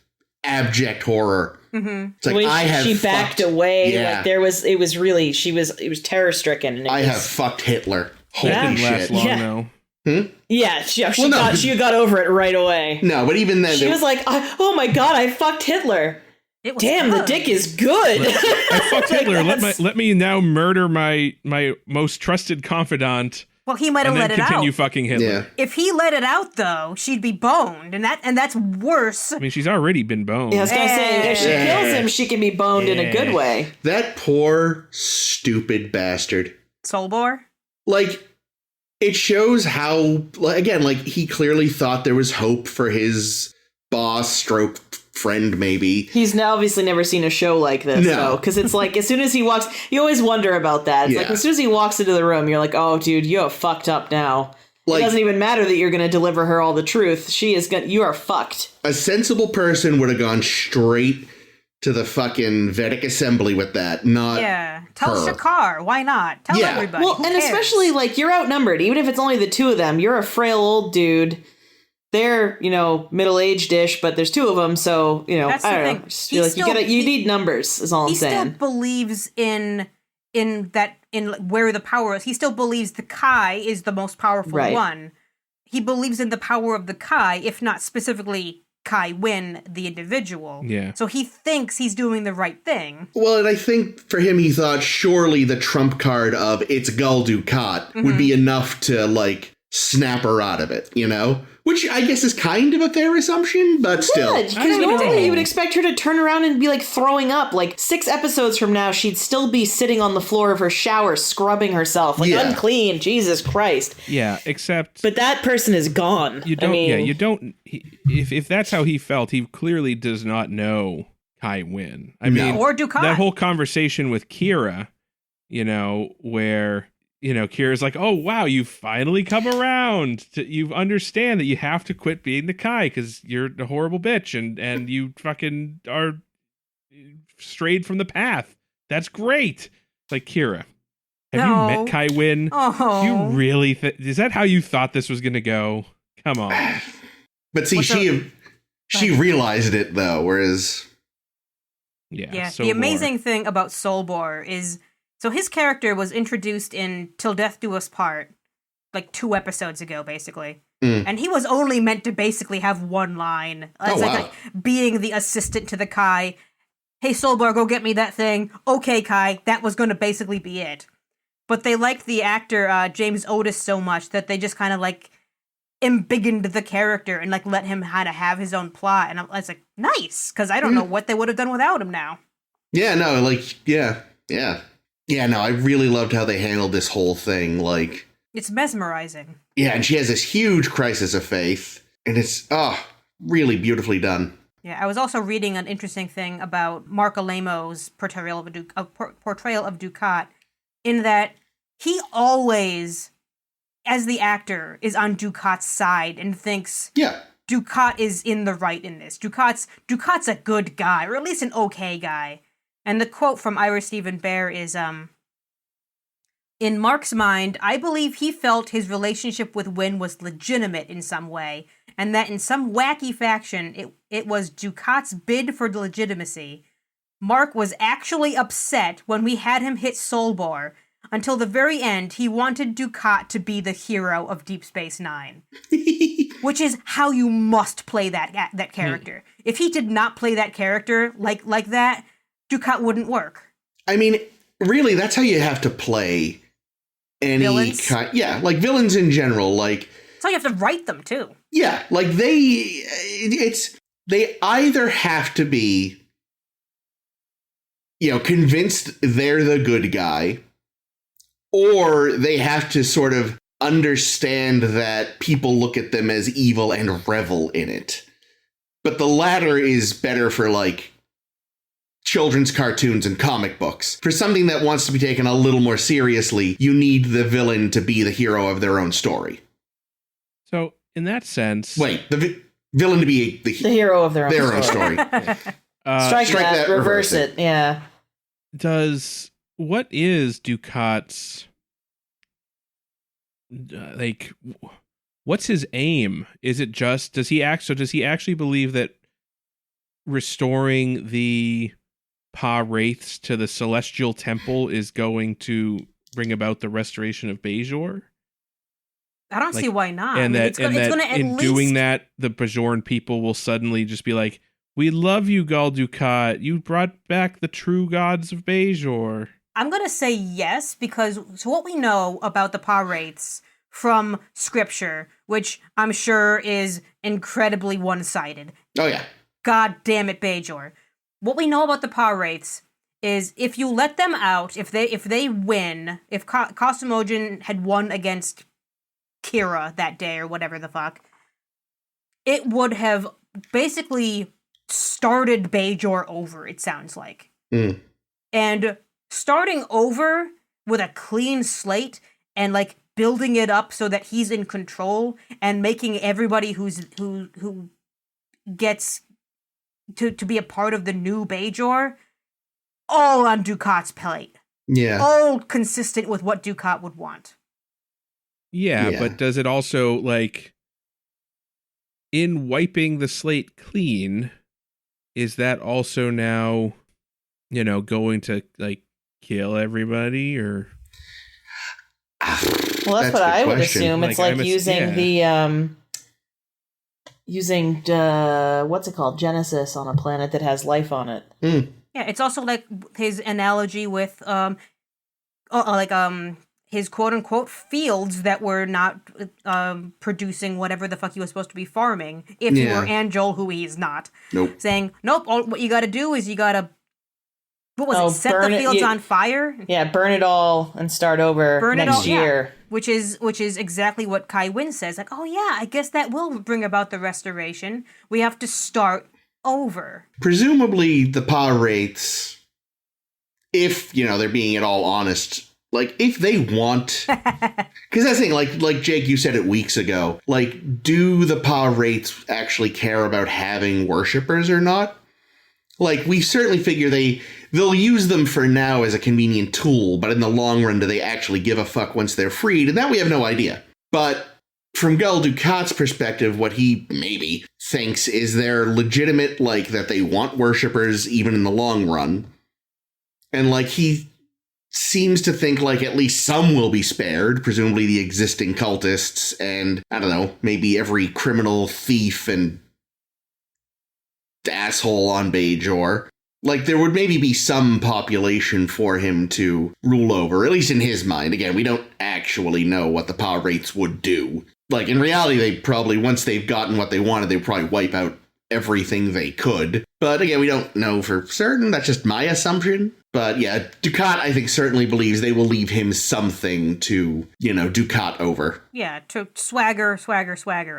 abject horror. Mm-hmm. It's like, she backed away. Yeah. Like it was terror stricken. I have fucked Hitler. Holy That didn't last shit. long, Yeah. though. Yeah, she got over it right away. No, but even then, She was like, oh my god, I fucked Hitler. It was Damn, good. the dick is good. I fucked Like, Hitler. that's- Let me now murder my most trusted confidant. Well, he might have and let then it continue out. fucking Hitler. Yeah. If he let it out, though, she'd be boned, and that's worse. I mean, she's already been boned. Yeah, I was gonna say, if she Yeah. kills him, she can be boned in a good way. That poor, stupid bastard. Solbor? Like, it shows how, again, like, he clearly thought there was hope for his boss stroke friend, maybe. He's now obviously never seen a show like this, No. though, because it's like, as soon as he walks, you always wonder about that. It's like, Yeah. as soon as he walks into the room, you're like, oh, dude, you have fucked up now. Like, it doesn't even matter that you're going to deliver her all the truth. You are fucked. a sensible person would have gone straight to the fucking Vedic assembly with that, not Yeah. Tell her. Shakar. Why not? Tell Yeah. everybody. Well, Who and cares? especially, like, you're outnumbered. Even if it's only the two of them, you're a frail old dude. They're, middle-aged-ish, but there's two of them, so, That's I the don't thing. know. Just He feel like still- you need numbers, is all I'm he still saying. believes in where the power is. He still believes the Kai is the most powerful Right. one. He believes in the power of the Kai, if not specifically Kai Winn, the individual. Yeah. So he thinks he's doing the right thing. Well, and I think for him, he thought surely the trump card of it's Gul Dukat would be enough to, like, snap her out of it, Which I guess is kind of a fair assumption, but still. Yeah, I because don't know. normally you would expect her to turn around and be like throwing up. Like 6 episodes from now, she'd still be sitting on the floor of her shower, scrubbing herself, like Yeah. unclean. Jesus Christ! Yeah, except But that person is gone. you don't. I mean, you don't. If that's how he felt, he clearly does not know Kai Winn. I No. mean, Or Dukat. that whole conversation with Kira, where Kira's like, "Oh wow, you finally come around. You understand that you have to quit being the Kai because you're a horrible bitch and you fucking are strayed from the path. That's great." Like, Kira, have No. you met Kai Winn? Oh. You really is that how you thought this was gonna go? Come on. But see, What's she realized it, though, whereas... Yeah. So the amazing thing about Solbor is, so his character was introduced in Till Death Do Us Part, like 2 episodes ago, basically. And he was only meant to basically have one line. It's like being the assistant to the Kai. Hey, Solbor, go get me that thing. Okay, Kai. That was going to basically be it. But they liked the actor, James Otis, so much that they just kind of, like, embiggened the character and, like, let him kind of have his own plot. And I was like, nice, because I don't know what they would have done without him now. Yeah, no, like, yeah. Yeah, no, I really loved how they handled this whole thing, like... It's mesmerizing. Yeah, and she has this huge crisis of faith, and it's, really beautifully done. Yeah, I was also reading an interesting thing about Mark Alamo's portrayal of Dukat, in that he always, as the actor, is on Dukat's side and thinks Yeah. Dukat is in the right in this. Dukat's a good guy, or at least an okay guy. And the quote from Ira Stephen Bear is, in Mark's mind, I believe he felt his relationship with Winn was legitimate in some way, and that in some wacky fashion, it was Dukat's bid for legitimacy. Mark was actually upset when we had him hit Solbor. Until the very end, he wanted Dukat to be the hero of Deep Space Nine. Which is how you must play that character. If he did not play that character like that, Dukat wouldn't work. I mean, really, that's how you have to play any Villains? kind. Yeah, like villains in general. Like, That's how you have to write them, too. yeah, like they either have to be, convinced they're the good guy, or they have to sort of understand that people look at them as evil and revel in it. But the latter is better for, like, children's cartoons and comic books. For something that wants to be taken a little more seriously, you need the villain to be the hero of their own story. So in that sense, Wait, the villain to be the hero of their own story. story. Strike that, reverse it. Yeah. What is Dukat's what's his aim? Is it just does he actually believe that restoring the Pa wraiths to the celestial temple is going to bring about the restoration of Bajor? I don't see why not. And it's gonna at in least... doing that, the Bajoran people will suddenly just be like, "We love you, Gul Dukat. You brought back the true gods of Bajor." I'm going to say yes, because so what we know about the Pa wraiths from scripture, which I'm sure is incredibly one-sided. Oh, yeah. God damn it, Bajor. What we know about the power wraiths is if you let them out, if they win, if Cosmogen had won against Kira that day or whatever the fuck, it would have basically started Bajor over, it sounds like. Mm. And starting over with a clean slate and like building it up so that he's in control and making everybody who gets to be a part of the new Bajor all on Ducat's plate. Yeah. All consistent with what Ducat would want. Yeah, but does it also, like, in wiping the slate clean, is that also now, going to, like, kill everybody, or? Well, that's what I would assume. It's like using what's it called? Genesis on a planet that has life on it. Mm. Yeah, it's also like his analogy with his quote unquote fields that were not producing whatever the fuck he was supposed to be farming. If he were Angel, who he's not. Nope. Saying, nope, what you gotta do is you gotta set the fields on fire? Yeah, burn it all and start over next year. Yeah. Which is exactly what Kai Winn says. Like, oh yeah, I guess that will bring about the restoration. We have to start over. Presumably the power wraiths, if, they're being at all honest, like, if they want... Because that's the thing, like Jake, you said it weeks ago, like, do the power wraiths actually care about having worshippers or not? Like, we certainly figure they'll use them for now as a convenient tool, but in the long run, do they actually give a fuck once they're freed? And that we have no idea. But from Gul Dukat's perspective, what he maybe thinks is they're legitimate, like, that they want worshippers even in the long run. And, like, he seems to think, like, at least some will be spared, presumably the existing cultists and, I don't know, maybe every criminal, thief, and asshole on Bajor. Like, there would maybe be some population for him to rule over, at least in his mind. Again, we don't actually know what the power wraiths would do. Like, in reality, they probably, once they've gotten what they wanted, they'd probably wipe out everything they could. But again, we don't know for certain. That's just my assumption. But yeah, Ducat, I think, certainly believes they will leave him something to, Ducat over. Yeah, to swagger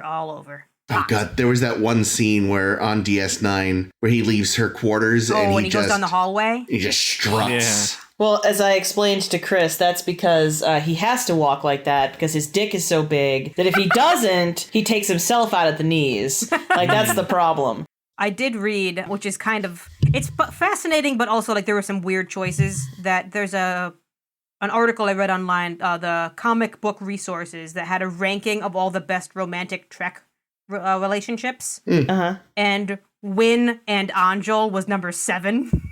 all over. Oh god, there was that one scene where on DS9 where he leaves her quarters and he goes down the hallway. He just struts. Yeah. Well, as I explained to Chris, that's because he has to walk like that because his dick is so big that if he doesn't, he takes himself out at the knees. Like, that's the problem. I did read, which is kind of, it's fascinating, but also like there were some weird choices. That there's an article I read online, the comic book resources, that had a ranking of all the best romantic Trek relationships. Uh-huh. And Winn and Angel was number 7.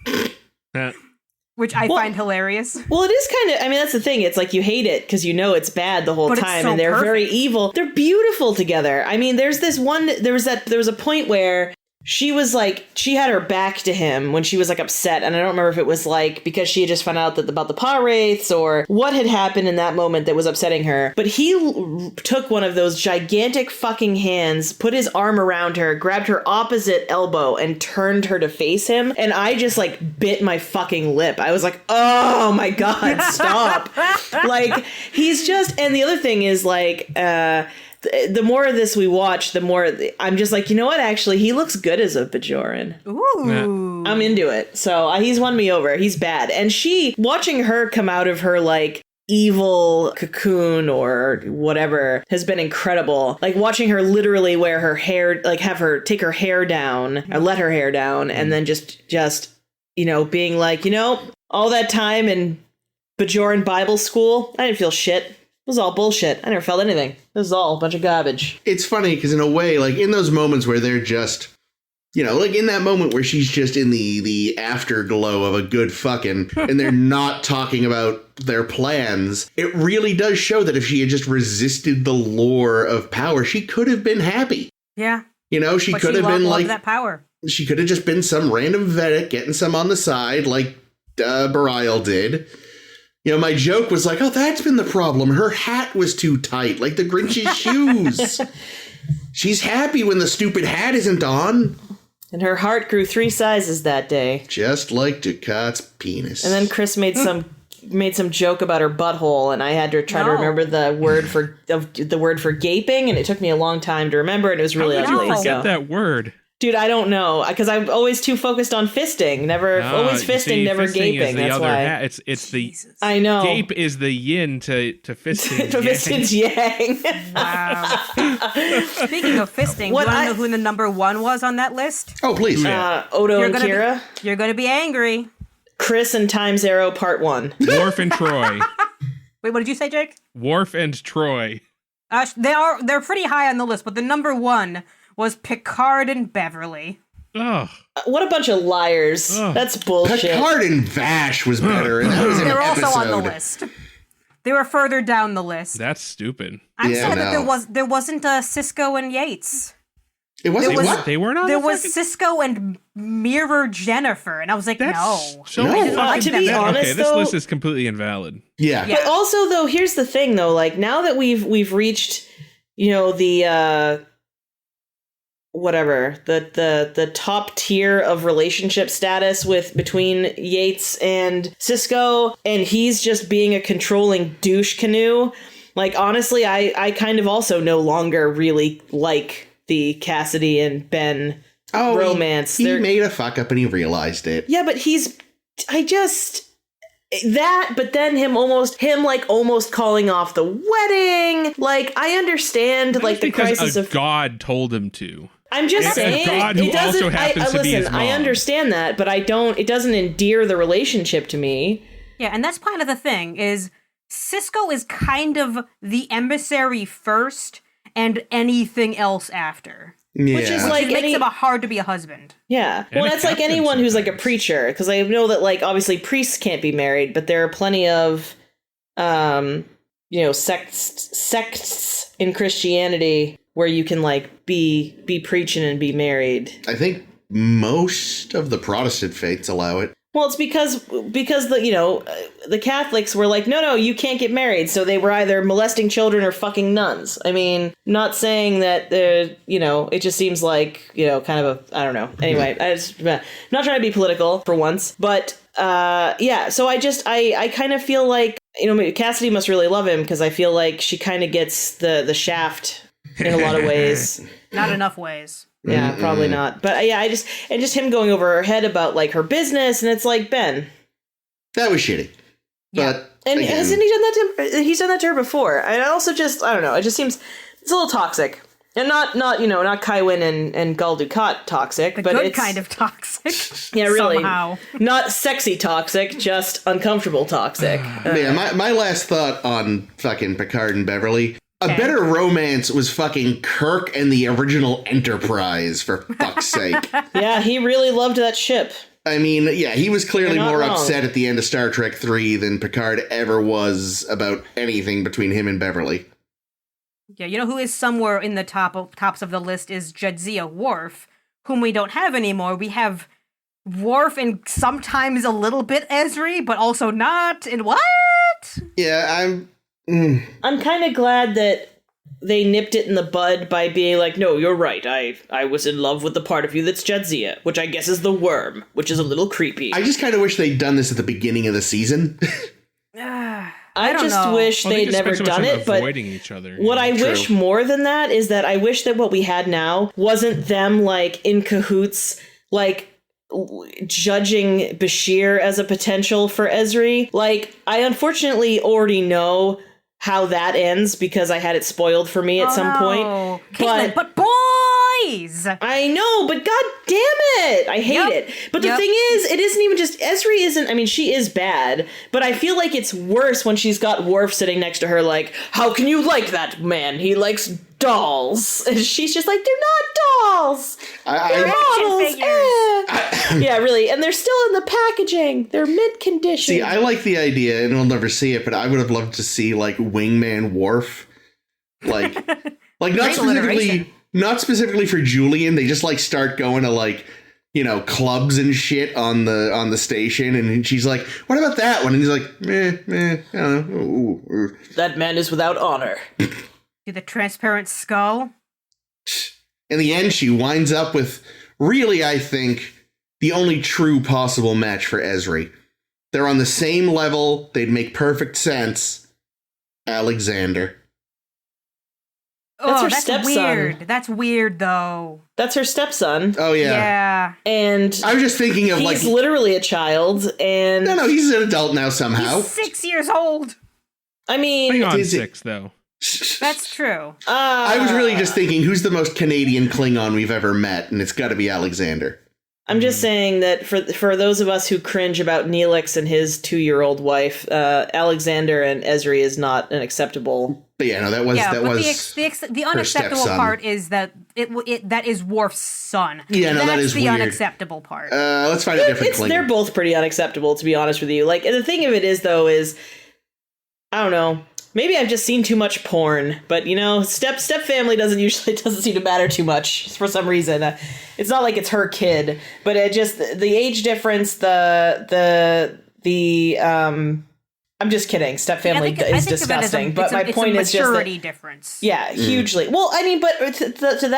Which I find hilarious. Well, it is kind of, I mean, that's the thing. It's like you hate it because you know it's bad the whole time and they're very evil. They're beautiful together. I mean, there was a point where she was like, she had her back to him when she was like upset. And I don't remember if it was like because she had just found out about the power wraiths or what had happened in that moment that was upsetting her. But he took one of those gigantic fucking hands, put his arm around her, grabbed her opposite elbow and turned her to face him. And I just like bit my fucking lip. I was like, oh my God, stop. Like, he's just, and the other thing is like, the more of this we watch, the more I'm just like, you know what? Actually, he looks good as a Bajoran. Ooh. I'm into it. So he's won me over. He's bad. And watching her come out of her like evil cocoon or whatever has been incredible. Like watching her literally wear her hair, like have her take her hair down or let her hair down. And then just, being like, all that time in Bajoran Bible school, I didn't feel shit. It was all bullshit. I never felt anything. This is all a bunch of garbage. It's funny because in a way, like in those moments where they're just, like in that moment where she's just in the afterglow of a good fucking and they're not talking about their plans, it really does show that if she had just resisted the lure of power, she could have been happy. Yeah. She could have been like that power. She could have just been some random Vedic getting some on the side like Barial did. my joke was like, oh, that's been the problem. Her hat was too tight, like the Grinch's shoes. She's happy when the stupid hat isn't on. And her heart grew 3 sizes that day. Just like Ducat's penis. And then Chris made some joke about her butthole, and I had to try to remember the word for gaping, and it took me a long time to remember, and it was really How ugly. did you forget that word? Dude, I don't know, because I'm always too focused on fisting. Always fisting, never gaping. That's why. It's the I know. Gape is the yin to fisting. To fisting's yang. Wow. Speaking of fisting, do you want to know who the number 1 was on that list? Oh, please. Odo and Kira. You're going to be angry. Chris and Times Arrow Part 1. Worf and Troy. Wait, what did you say, Jake? Worf and Troy. They're pretty high on the list, but the number 1 was Picard and Beverly. Ugh. What a bunch of liars. Ugh. That's bullshit. Picard and Vash was better. And that was They're also episode. on the list. They were further down the list. That's stupid. I'm sad that there wasn't Cisco and Yates. It wasn't what? They weren't on There the was fucking... Cisco and Mirror Jennifer, and I was like, That's no. so No. fucking... To be honest, okay, this though- list is completely invalid. Yeah. Yeah. But also, though, here's the thing, though. Like, now that we've reached, the the top tier of relationship status between Yates and Cisco, and he's just being a controlling douche canoe. Like, honestly, I kind of also no longer really like the Cassidy and Ben romance. He made a fuck up and he realized it. Yeah, but but then him almost calling off the wedding. Like, I understand, That like, was the because crisis of God told him to. I'm just saying, God who it doesn't. also happens to be his listen, mom. I understand that, but I don't. It doesn't endear the relationship to me. Yeah, and that's kind of the thing, is Cisco is kind of the emissary first and anything else after. Yeah. Which is like It makes him hard to be a husband. Yeah. And Well, a that's like captain anyone who's like a sometimes. preacher, because I know that, like, obviously priests can't be married, but there are plenty of, sects in Christianity where you can, like, be preaching and be married. I think most of the Protestant faiths allow it. Well, it's because the Catholics were like, no, you can't get married. So they were either molesting children or fucking nuns. I mean, not saying that, it just seems like, kind of I don't know. Anyway, I'm not trying to be political for once. But, yeah, so I kind of feel like, Cassidy must really love him, because I feel like she kind of gets the shaft in a lot of ways. Not enough ways. Yeah, probably not. But yeah, just him going over her head about, like, her business, and it's like, Ben. That was shitty. Yeah. But And again, hasn't he done that to him? He's done that to her before. I also I don't know, it just seems, it's a little toxic. And not Kai Winn and Gul Dukat toxic, The but good it's kind of toxic. yeah, really, Somehow. not sexy toxic, just uncomfortable toxic. yeah, my last thought on fucking Picard and Beverly. A Okay. better romance was fucking Kirk and the original Enterprise, for fuck's sake. Yeah, he really loved that ship. I mean, yeah, he was clearly You're not more wrong. upset at the end of Star Trek 3 than Picard ever was about anything between him and Beverly. Yeah, you know who is somewhere in the tops of the list is Jadzia Worf, whom we don't have anymore. We have Worf and sometimes a little bit Ezri, but also not. And what? Yeah, I'm kind of glad that they nipped it in the bud by being like, no, you're right. I was in love with the part of you that's Jadzia, which I guess is the worm, which is a little creepy. I just kind of wish they'd done this at the beginning of the season. I don't just know. wish Well, they they'd just never spent so much done time it, but avoiding each other. what I True. wish more than that is that I wish that what we had now wasn't them, like, in cahoots, like, judging Bashir as a potential for Ezri. Like, I unfortunately already know how that ends because I had it spoiled for me at some point. Caitlin, but boys! I know, but god damn it! I hate Yep. it. But the Yep. thing is, it isn't even just Ezri isn't, I mean, she is bad, but I feel like it's worse when she's got Worf sitting next to her like, how can you like that man? He likes dolls. And she's just like, they're not dolls! They're I models! Yeah, really. And they're still in the packaging. They're mid-condition. see, I like the idea, and we'll never see it, but I would have loved to see, like, Wingman Worf. Like not Great alliteration. specifically for Julian. They just, like, start going to, like, clubs and shit on the station, and she's like, "What about that one?" And he's like, I don't know. Ooh. That man is without honor. See the transparent skull? In the end, she winds up with, really, I think, the only true possible match for Ezri. They're on the same level. They'd make perfect sense. Alexander. That's her that's stepson. weird. That's weird, though. That's her stepson. Oh, yeah. Yeah. And I was just thinking of, he's literally a child, and... No, he's an adult now somehow. He's 6 years old. I mean... Bring on Is it- 6, though. That's true. I was really just thinking, who's the most Canadian Klingon we've ever met? And it's got to be Alexander. I'm just saying that for those of us who cringe about Neelix and his 2-year-old wife, Alexander and Ezri is not an acceptable... But yeah, no, that was the unacceptable stepson. part is that that is Worf's son. Yeah, no, That's that is the weird. unacceptable part. Let's find a different Klingon. They're both pretty unacceptable, to be honest with you. Like, and the thing of it is, though, is... I don't know. Maybe I've just seen too much porn, but step family doesn't seem to matter too much for some reason. It's not like it's her kid, but it just the age difference, I'm just kidding. Step family is disgusting, but my point is just maturity difference. Yeah, hugely. Well, I mean, but to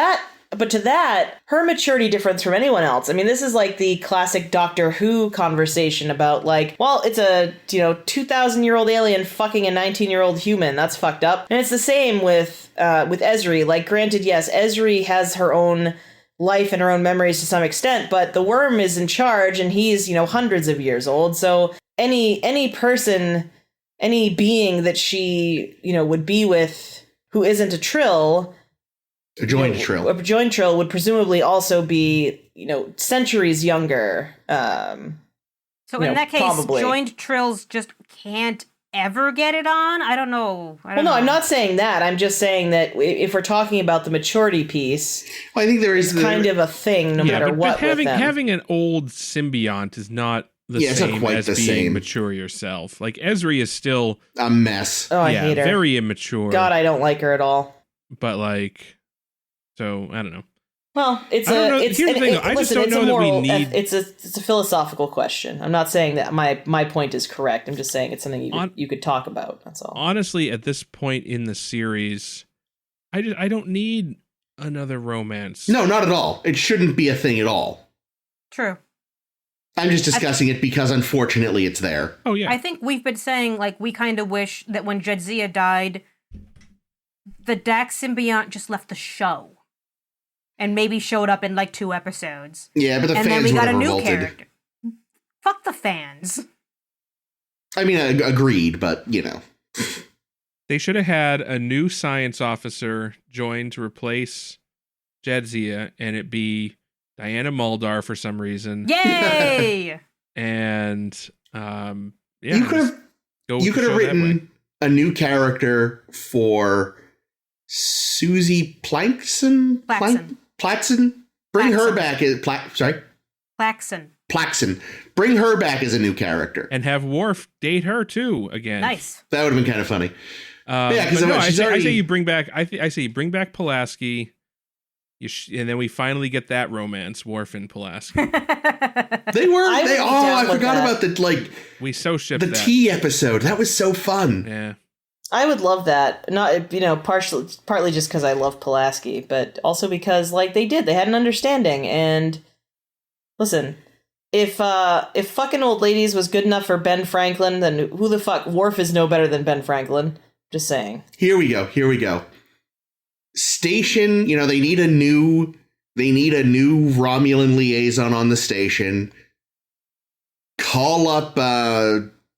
that, her maturity difference from anyone else. I mean, this is like the classic Doctor Who conversation about like, well, it's a 2,000-year-old alien fucking a 19-year-old human. That's fucked up. And it's the same with Ezri. Like, granted, yes, Ezri has her own life and her own memories to some extent, but the worm is in charge, and he's hundreds of years old. So any person, any being that she would be with who isn't a Trill. A joined Trill. A joined Trill would presumably also be, centuries younger. So in that case, probably. joined Trills just can't ever get it on? I don't know. I'm not saying that. I'm just saying that if we're talking about the maturity piece, I think there is kind of a thing no matter what. But with them. having an old symbiont is not the same as being mature yourself. Like, Ezri is still a mess. Oh, I hate her. Very immature. God, I don't like her at all. But so I don't know. Well, it's a philosophical question. I'm not saying that my point is correct. I'm just saying it's something you could talk about. That's all. Honestly, at this point in the series, I don't need another romance. No, not at all. It shouldn't be a thing at all. True. I'm just discussing it because, unfortunately, it's there. Oh, yeah. I think we've been saying, like, we kind of wish that when Jadzia died, the Dax symbiont just left the show. And maybe showed up in, like, 2 episodes. Yeah, but the and fans then we got a new revolted. character. Fuck the fans. I mean, agreed, but, They should have had a new science officer join to replace Jadzia, and it be Diana Muldaur for some reason. Yay! And you could have written a new character for Susie Plankson. Platson. Bring her back as Plaxon. Bring her back as a new character, and have Worf date her too again. Nice. That would have been kind of funny. Because I say you bring back. I say you bring back Pulaski. And then we finally get that romance, Worf and Pulaski. I forgot about the we so shipped the tea episode. That was so fun. Yeah. I would love that. Not partly just because I love Pulaski, but also because they had an understanding. And listen, if fucking old ladies was good enough for Ben Franklin, then who the fuck? Worf is no better than Ben Franklin. Just saying. Here we go. Station, they need a new Romulan liaison on the station. Call up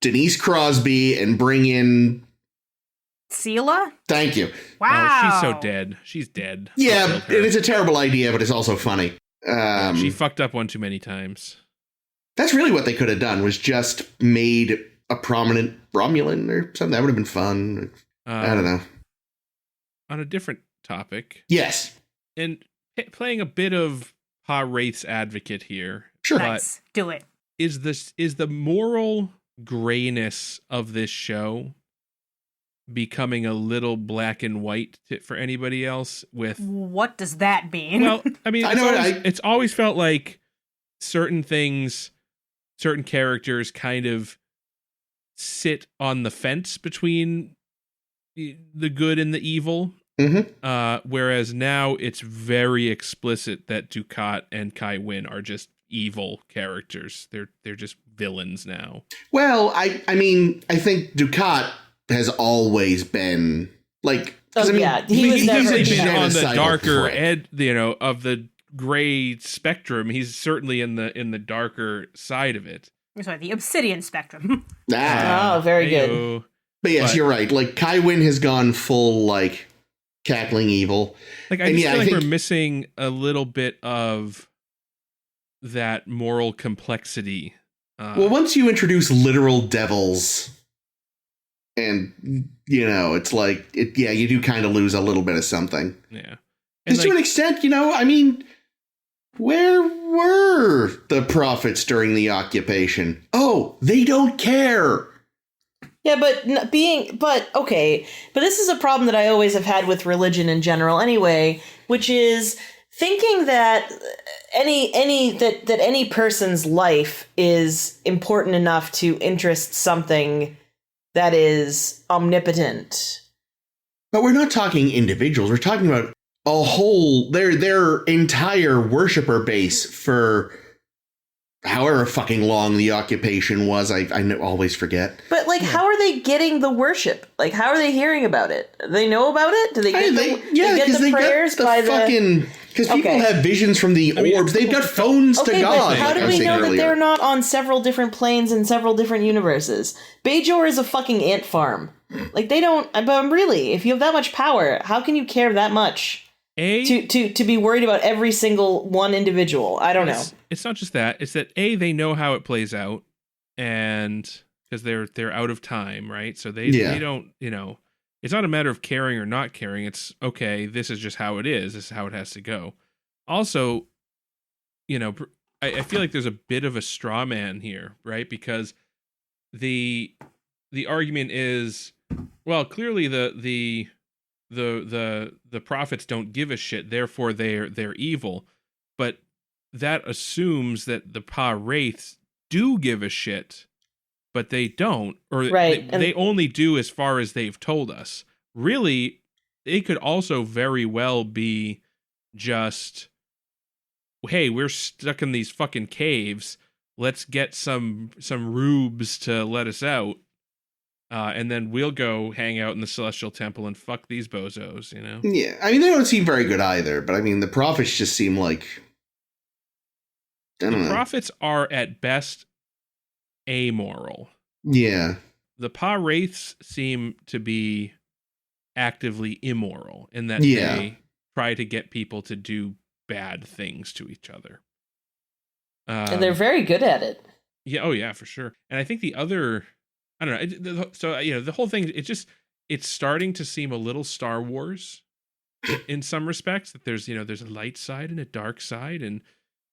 Denise Crosby and bring in Sela? Thank you. Wow. Oh, she's so dead. She's dead. Yeah, and it's a terrible idea, but it's also funny. She fucked up one too many times. That's really what they could have done, was just made a prominent Romulan or something. That would have been fun. I don't know. On a different topic. Yes. And playing a bit of Pa Wraith's advocate here. Sure. Nice. Do it. Is the moral grayness of this show becoming a little black and white for anybody else? With what does that mean? Well, I mean, it's always felt like certain things, certain characters kind of sit on the fence between the good and the evil. Whereas now it's very explicit that Dukat and Kai Winn are just evil characters. They're just villains now. Well, I mean, I think Dukat has always been like. Oh, yeah, he was never been on the darker end, of the gray spectrum. He's certainly in the darker side of it. Sorry, the obsidian spectrum. Very good. But yes, you're right. Like Kai Winn has gone full like cackling evil. Like I feel like we're missing a little bit of that moral complexity. Well, once you introduce literal devils, and it's like you do kind of lose a little bit of something. Yeah, because to an extent, I mean, where were the prophets during the occupation? Oh, they don't care. Yeah, but okay. But this is a problem that I always have had with religion in general anyway, which is thinking that any person's life is important enough to interest something that is omnipotent. But we're not talking individuals. We're talking about a whole their entire worshiper base for however fucking long the occupation was. I always forget. But how are they getting the worship? Like, how are they hearing about it? Do they know about it? Do they get the prayers by the fucking? Because people have visions from the orbs. They've got phones to God. But how do we know that they're not on several different planes in several different universes? Bajor is a fucking ant farm. Like, they don't. But really, if you have that much power, how can you care that much? To be worried about every single one individual. I don't know. It's not just that. It's that they know how it plays out, and because they're out of time, right? So they don't. It's not a matter of caring or not caring. It's okay. This is just how it is. This is how it has to go. Also, I feel like there's a bit of a straw man here, right? Because the argument is, well, clearly the prophets don't give a shit, therefore they're evil. But that assumes that the Pa-wraiths do give a shit, but they don't, or they only do as far as they've told us. Really, they could also very well be just, hey, we're stuck in these fucking caves. Let's get some rubes to let us out. And then we'll go hang out in the Celestial Temple and fuck these bozos, Yeah, I mean, they don't seem very good either, but I mean, the prophets just seem like, I don't know. The prophets are, at best, amoral. Yeah. The Pa-wraiths seem to be actively immoral in that they try to get people to do bad things to each other. And they're very good at it. Yeah, oh yeah, for sure. And I think the other... I don't know. So, the whole thing, it's starting to seem a little Star Wars in some respects, that there's a light side and a dark side. And,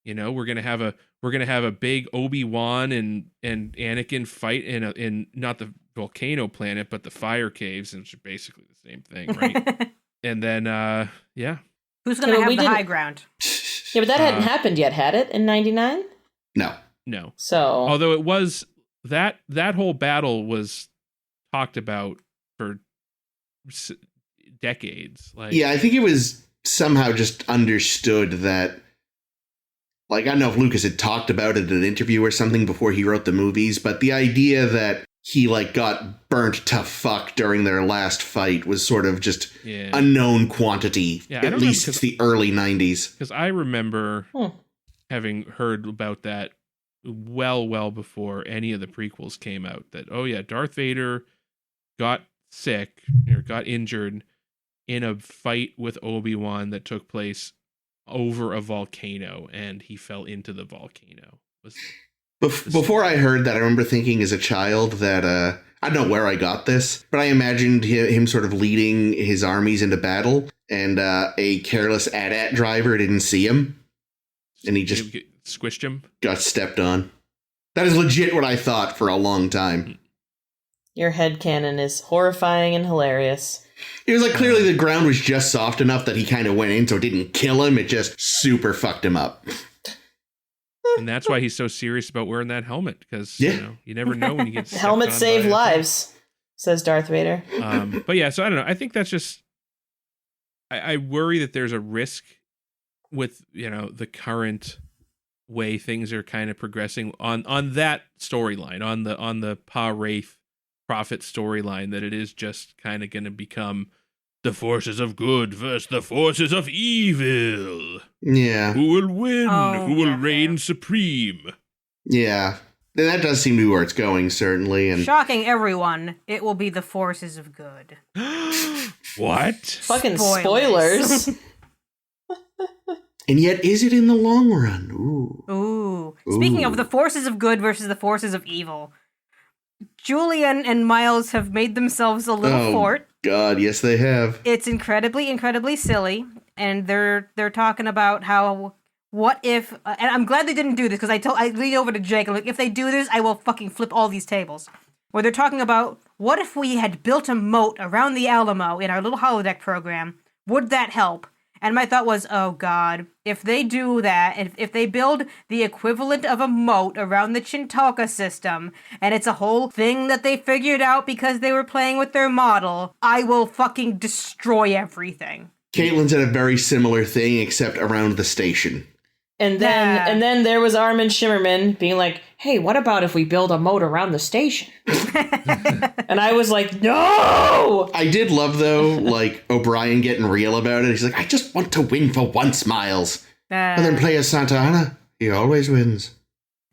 we're going to have a big Obi-Wan and Anakin fight in not the volcano planet, but the fire caves, which are basically the same thing. Right. And then, who's going to have the high ground? Yeah, but that hadn't happened yet, had it, in 99? No. So, although it was, that whole battle was talked about for decades. I think it was somehow just understood that, I don't know if Lucas had talked about it in an interview or something before he wrote the movies, but the idea that he got burnt to fuck during their last fight was sort of just a known quantity, at least since the early 90s. Because I remember having heard about that well before any of the prequels came out, that Darth Vader got sick or got injured in a fight with Obi-Wan that took place over a volcano, and he fell into the volcano. Before I heard that, I remember thinking as a child that I don't know where I got this, but I imagined him sort of leading his armies into battle, and a careless AT-AT driver didn't see him, and he just squished him, got stepped on. That is legit what I thought for a long time. Your headcanon is horrifying and hilarious. It was clearly the ground was just soft enough that he kind of went in, so it didn't kill him. It just super fucked him up. And that's why he's so serious about wearing that helmet, because you never know when you get helmets save lives, says Darth Vader. But yeah, so I don't know. I think that's just I worry that there's a risk with the current way things are kind of progressing on that storyline, on the Pa-Wraith Prophet storyline, that it is just kind of going to become the forces of good versus the forces of evil. Yeah. Who will win? Who will reign supreme? Yeah. And that does seem to be where it's going, certainly. And shocking everyone, it will be the forces of good. What? Fucking spoilers. And yet, is it in the long run? Ooh. Speaking of the forces of good versus the forces of evil, Julian and Miles have made themselves a little fort. God, yes, they have. It's incredibly, incredibly silly, and they're talking about how what if? And I'm glad they didn't do this, because I leaned over to Jake. I'm like, if they do this, I will fucking flip all these tables. Where they're talking about what if we had built a moat around the Alamo in our little holodeck program? Would that help? And my thought was, oh God, if they do that, if they build the equivalent of a moat around the Chintalka system, and it's a whole thing that they figured out because they were playing with their model, I will fucking destroy everything. Caitlin said a very similar thing, except around the station. And then there was Armin Shimmerman being like, hey, what about if we build a moat around the station? And I was like, no! I did love, though, like, O'Brien getting real about it. He's like, I just want to win for once, Miles. And then play as Santa Ana. He always wins.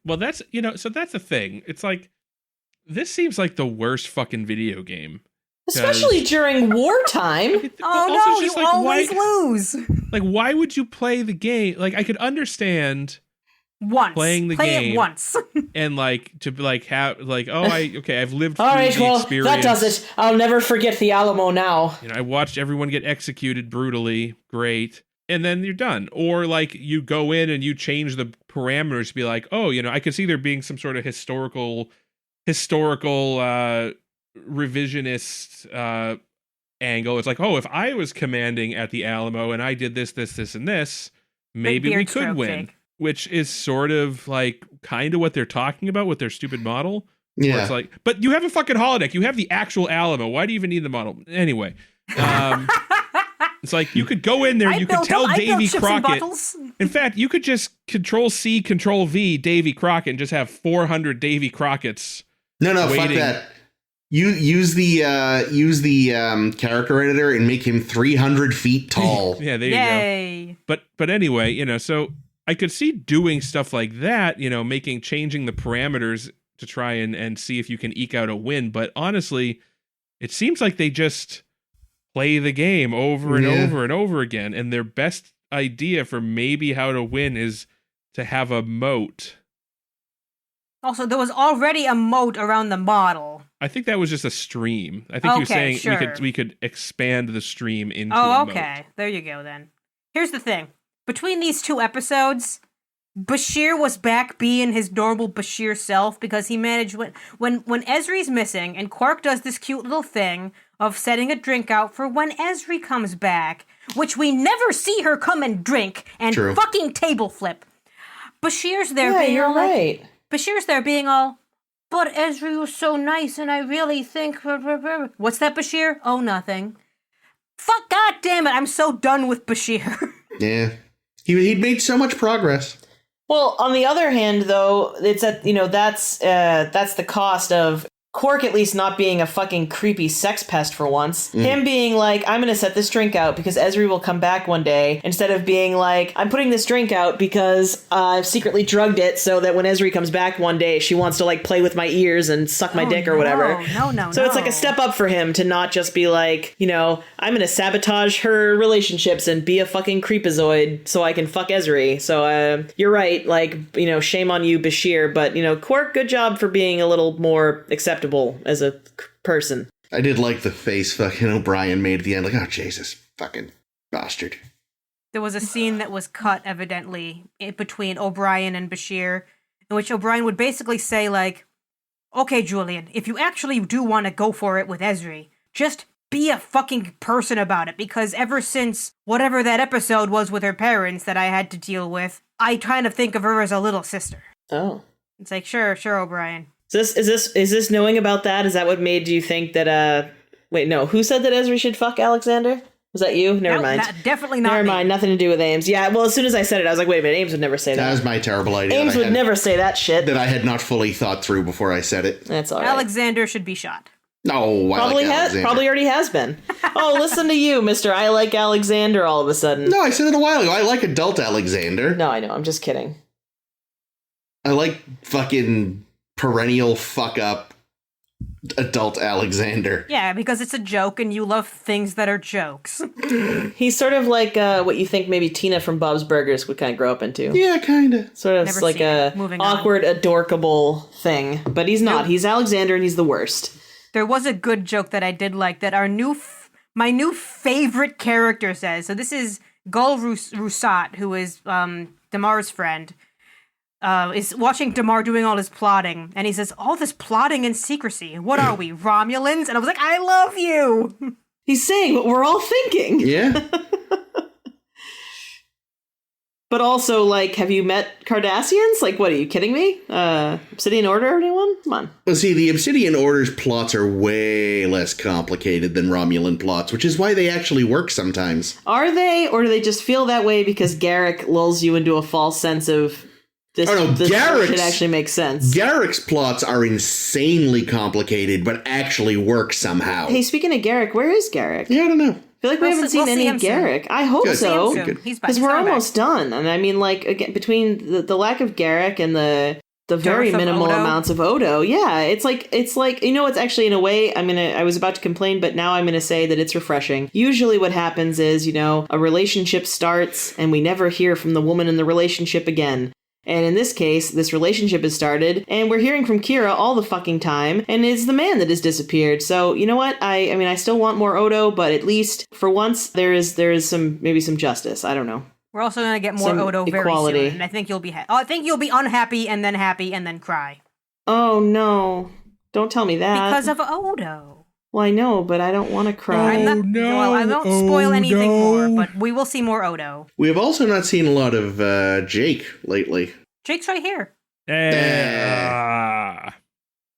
Well, that's, so that's the thing. It's like, this seems like the worst fucking video game. Especially during wartime. Oh no, you always lose. Like, why would you play the game? Like, I could understand playing game it once, and like to like have like, I've lived through all right, the experience. That does it. I'll never forget the Alamo now. I watched everyone get executed brutally. Great. And then you're done. Or like you go in and you change the parameters to be like, I could see there being some sort of historical revisionist angle. It's like, if I was commanding at the Alamo and I did this, and this, maybe we could win. Which is sort of like kind of what they're talking about with their stupid model. Yeah. It's like, but you have a fucking holodeck. You have the actual Alamo. Why do you even need the model? Anyway. It's like you could go in there, you could tell Davy Crockett. In fact, you could just Control-C, Control-V Davy Crockett and just have 400 Davy Crockett's. No, waiting. Fuck that. You use the character editor and make him 300 feet tall. Yeah, there you go. But anyway, so I could see doing stuff like that, changing the parameters to try and see if you can eke out a win. But honestly, it seems like they just play the game over and over and over again. And their best idea for maybe how to win is to have a moat. Also, there was already a moat around the model. I think that was just a stream. I think you were saying we could expand the stream into a moat. There you go then. Here's the thing. Between these two episodes, Bashir was back being his normal Bashir self because he managed when Ezri's missing and Quark does this cute little thing of setting a drink out for when Ezri comes back, which we never see her come and drink and fucking table flip. Bashir's there being all right. Bashir's there being all, but Ezri was so nice and I really think... What's that, Bashir? Oh, nothing. Fuck, God damn it, I'm so done with Bashir. Yeah. He'd made so much progress. Well, on the other hand, though, it's that, that's the cost of Quark at least not being a fucking creepy sex pest for once. Him being like, I'm going to set this drink out because Ezri will come back one day, instead of being like, I'm putting this drink out because I've secretly drugged it so that when Ezri comes back one day, she wants to like play with my ears and suck my dick or whatever. No. So it's like a step up for him to not just be like, I'm going to sabotage her relationships and be a fucking creepazoid so I can fuck Ezri. So you're right. Like, shame on you, Bashir. But, Quark, good job for being a little more acceptable as a person. I did like the face fucking O'Brien made at the end. Like, oh, Jesus, fucking bastard. There was a scene that was cut, evidently, between O'Brien and Bashir, in which O'Brien would basically say, like, okay, Julian, if you actually do want to go for it with Ezri, just be a fucking person about it, because ever since whatever that episode was with her parents that I had to deal with, I kind of think of her as a little sister. Oh. It's like, sure, O'Brien. Is this knowing about that? Is that what made you think that, wait, no, who said that Ezra should fuck Alexander? Was that you? Never mind. Definitely not. Never me. mind. Nothing to do with Ames. Yeah, well, as soon as I said it, I was like, wait a minute, Ames would never say that. That was my terrible idea. Ames would never say that shit. That I had not fully thought through before I said it. That's all right. Alexander should be shot. No, probably already has been. Oh, listen to you, Mr. I like Alexander all of a sudden. No, I said it a while ago. I like adult Alexander. No, I know. I'm just kidding. I like fucking perennial fuck up adult Alexander. Yeah, because it's a joke and you love things that are jokes. He's sort of like what you think maybe Tina from Bob's Burgers would kind of grow up into. Yeah, kind of. Sort of Never like a awkward, adorkable thing. But he's not. He's Alexander and he's the worst. There was a good joke that I did like that my new favorite character says. So this is Gul Rusat, who is Damar's friend, is watching Damar doing all his plotting, and he says, all this plotting and secrecy. What are we, Romulans? And I was like, I love you! He's saying what we're all thinking. Yeah. But also, like, have you met Cardassians? Like, what, are you kidding me? Obsidian Order, anyone? Come on. Well, see, the Obsidian Order's plots are way less complicated than Romulan plots, which is why they actually work sometimes. Are they, or do they just feel that way because Garrick lulls you into a false sense of this? Oh, no, this should actually make sense. Garrick's plots are insanely complicated, but actually work somehow. Hey, speaking of Garrick, where is Garrick? Yeah, I don't know. I feel like we haven't seen any of Garrick. Soon. I hope Good. so. Because we're almost done. And I mean, like, again, between the lack of Garrick and the very minimal amounts of Odo, yeah, it's like you know, it's actually in a way I was about to complain, but now I'm gonna say that it's refreshing. Usually what happens is, you know, a relationship starts and we never hear from the woman in the relationship again. And in this case, this relationship has started, and we're hearing from Kira all the fucking time, and it's the man that has disappeared. So, you know what? I mean, I still want more Odo, but at least, for once, there is maybe some justice. I don't know. We're also going to get more Some Odo equality. very soon, and I think you'll be unhappy, and then cry. Oh, no. Don't tell me that. Because of Odo. Well, I know, but I don't want to cry. Well, I won't spoil anything more, but we will see more Odo. We have also not seen a lot of Jake lately. Jake's right here. Ah.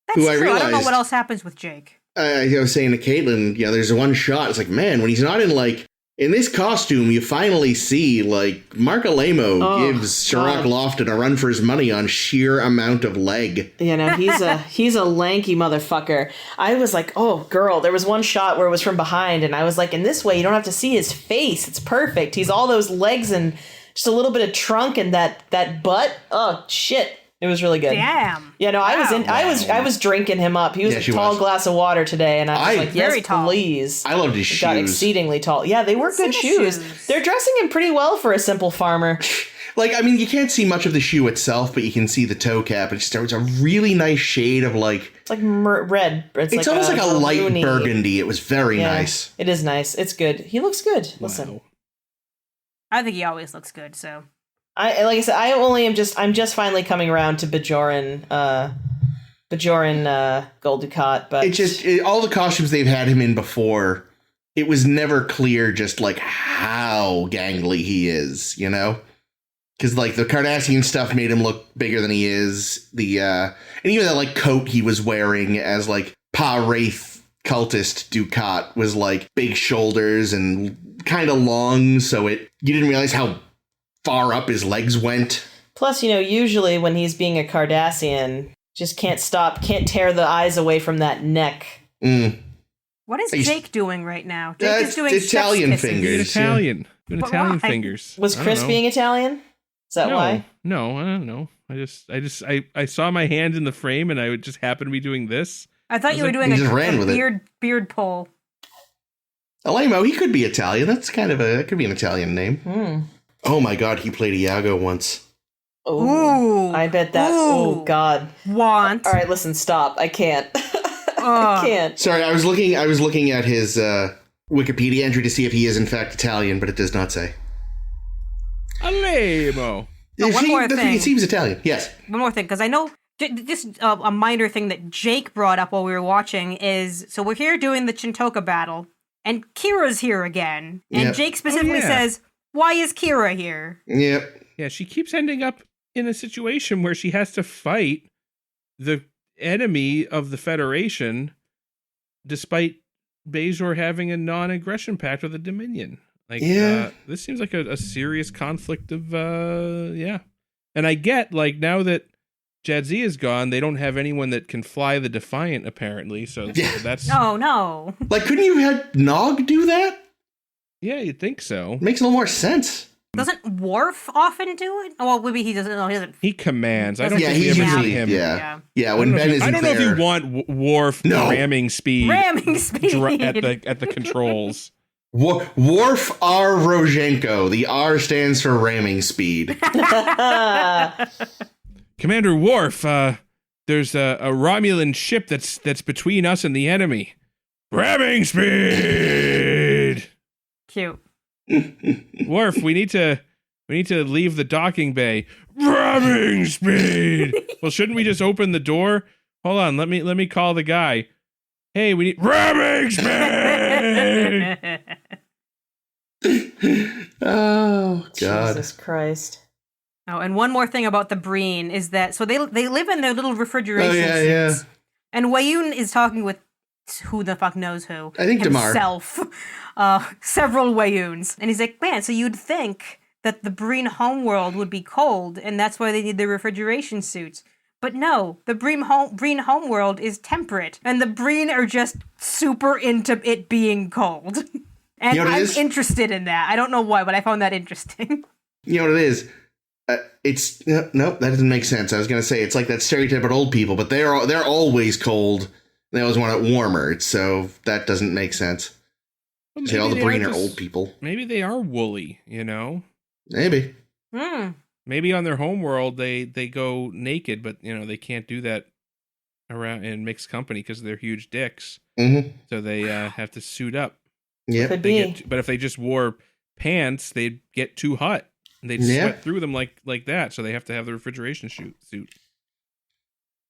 That's Who true. I I don't know realized- what else happens with Jake. I was saying to Caitlin, you know, there's one shot. It's like, man, when he's not in this costume, you finally see, like, Mark Alamo gives Sherrock Lofton a run for his money on sheer amount of leg. You know, he's a lanky motherfucker. I was like, oh, girl, there was one shot where it was from behind, and I was like, in this way, you don't have to see his face. It's perfect. He's all those legs and just a little bit of trunk and that butt. Oh, shit. It was really good. Damn. Yeah, no, Wow. I was drinking him up. He was a tall glass of water today, and I was like, yes, Very tall. please. I loved his He got shoes. exceedingly tall. Yeah, they were good shoes. They're dressing him pretty well for a simple farmer. Like, I mean, you can't see much of the shoe itself, but you can see the toe cap. It's a really nice shade of, like... It's like red. It's like almost like a light maroony. burgundy. It was very nice. It is nice. It's good. He looks good. Listen. Wow. I think he always looks good, so. Like I said, I'm just finally coming around to Bajoran Gul Dukat, but all the costumes they've had him in before, it was never clear just, like, how gangly he is, you know? Because, like, the Cardassian stuff made him look bigger than he is. And even that, like, coat he was wearing as, like, Pa-Wraith cultist Dukat was, like, big shoulders and kind of long, so you didn't realize how far up his legs went. plus, you know, usually when he's being a Cardassian, just can't tear the eyes away from that neck. What is Jake doing right now? Jake is doing Italian chef's fingers. Doing Italian. Doing But Italian why? fingers. Was I don't Chris know. being Italian? Is that why? No, I don't know. I saw my hand in the frame and I would just happen to be doing this. I thought you were doing He just ran with it. beard pull. Alamo, he could be Italian. That's that could be an Italian name. Oh my god, he played Iago once. Oh, Ooh. I bet that. Oh God. Want. All right, listen, stop. I can't. I can't. Sorry, I was looking at his Wikipedia entry to see if he is in fact Italian, but it does not say. Alamo. One more thing. He seems Italian. Yes. One more thing, because I know just a minor thing that Jake brought up while we were watching is, so we're here doing the Chintoka battle, and Kira's here again. And Yep. Jake specifically says, why is Kira here? Yep. Yeah, she keeps ending up in a situation where she has to fight the enemy of the Federation despite Bajor having a non-aggression pact with the Dominion. Like, this seems like a serious conflict of, And I get, like, now that Jadzia is gone, they don't have anyone that can fly the Defiant, apparently, so that's... Oh, no. Like, couldn't you have had Nog do that? Yeah, you'd think so. Makes a little more sense. Doesn't Worf often do it? Oh, well, maybe he doesn't know. He doesn't. He commands. I don't Yeah, think we he's ever usually see him. Yeah. When Ben isn't I don't know there. if you want Worf ramming speed Ramming speed. at the controls. Worf R. Rozhenko. The R stands for ramming speed. Commander Worf, there's a Romulan ship that's between us and the enemy. Ramming speed. Cute. Worf, we need to leave the docking bay. Ramming speed. Well, shouldn't we just open the door? Hold on, let me call the guy. Hey, we need ramming speed. Oh God! Jesus Christ! Oh, and one more thing about the Breen is that they live in their little refrigeration suits. And Wayun is talking with who the fuck knows who. I think himself. Several Wayuns. And he's like, man, so you'd think that the Breen homeworld would be cold, and that's why they need their refrigeration suits. But no, the Breen homeworld is temperate, and the Breen are just super into it being cold. And I'm interested in that. I don't know why, but I found that interesting. You know what it is? It's nope, that doesn't make sense. I was gonna say it's like that stereotype of old people, but they're always cold. They always want it warmer, so that doesn't make sense. Well, See, all the Breen are old people. Maybe they are woolly, you know? Maybe. Maybe on their homeworld they go naked, but they can't do that around in mixed company because of their huge dicks. Mm-hmm. So they have to suit up. Yeah, could be. But if they just wore pants, they'd get too hot. And they'd sweat through them like that. So they have to have the refrigeration suit.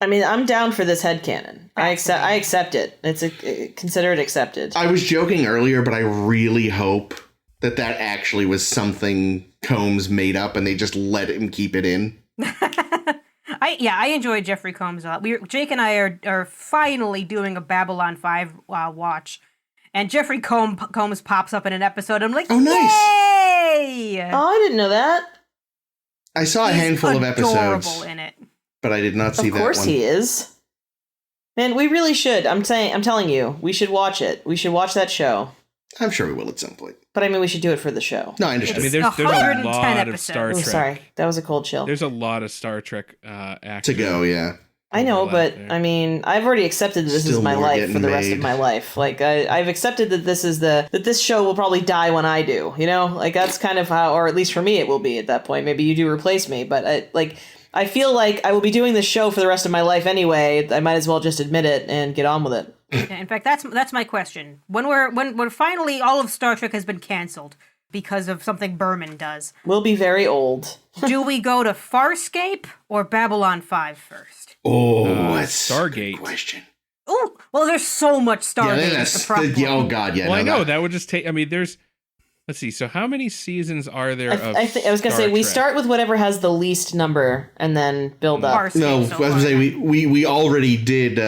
I mean, I'm down for this headcanon. I accept it. Consider it accepted. I was joking earlier, but I really hope that actually was something Combs made up and they just let him keep it in. I enjoyed Jeffrey Combs a lot. Jake and I are finally doing a Babylon 5 watch. And Jeffrey Combs pops up in an episode. I'm like, oh, nice. Yay! Oh, I didn't know that. I saw a handful of episodes. Adorable in it. But I did not see that one. Of course he is. Man, we really should. I'm telling you, we should watch it. We should watch that show. I'm sure we will at some point. But I mean, we should do it for the show. No, I understand. I mean, there's a 110 lot of Star episodes. Trek. Oh, sorry, that was a cold chill. There's a lot of Star Trek action to go, yeah. I know, but I mean, I've already accepted that this is my life for the rest of my life. Like, I've accepted that this show will probably die when I do. You know, like that's kind of how, or at least for me, it will be at that point. Maybe you do replace me, but I feel like I will be doing this show for the rest of my life anyway. I might as well just admit it and get on with it. In fact, that's my question. When finally all of Star Trek has been canceled because of something Berman does, we'll be very old. Do we go to Farscape or Babylon 5 first? Oh, that's Stargate. a good question. Oh, well, there's so much Stargate. Oh God, yeah. Well, I know that would just take. I mean, let's see. So, how many seasons are there? I was gonna say we start with whatever has the least number and then build up. Farscape No, I was gonna say we already did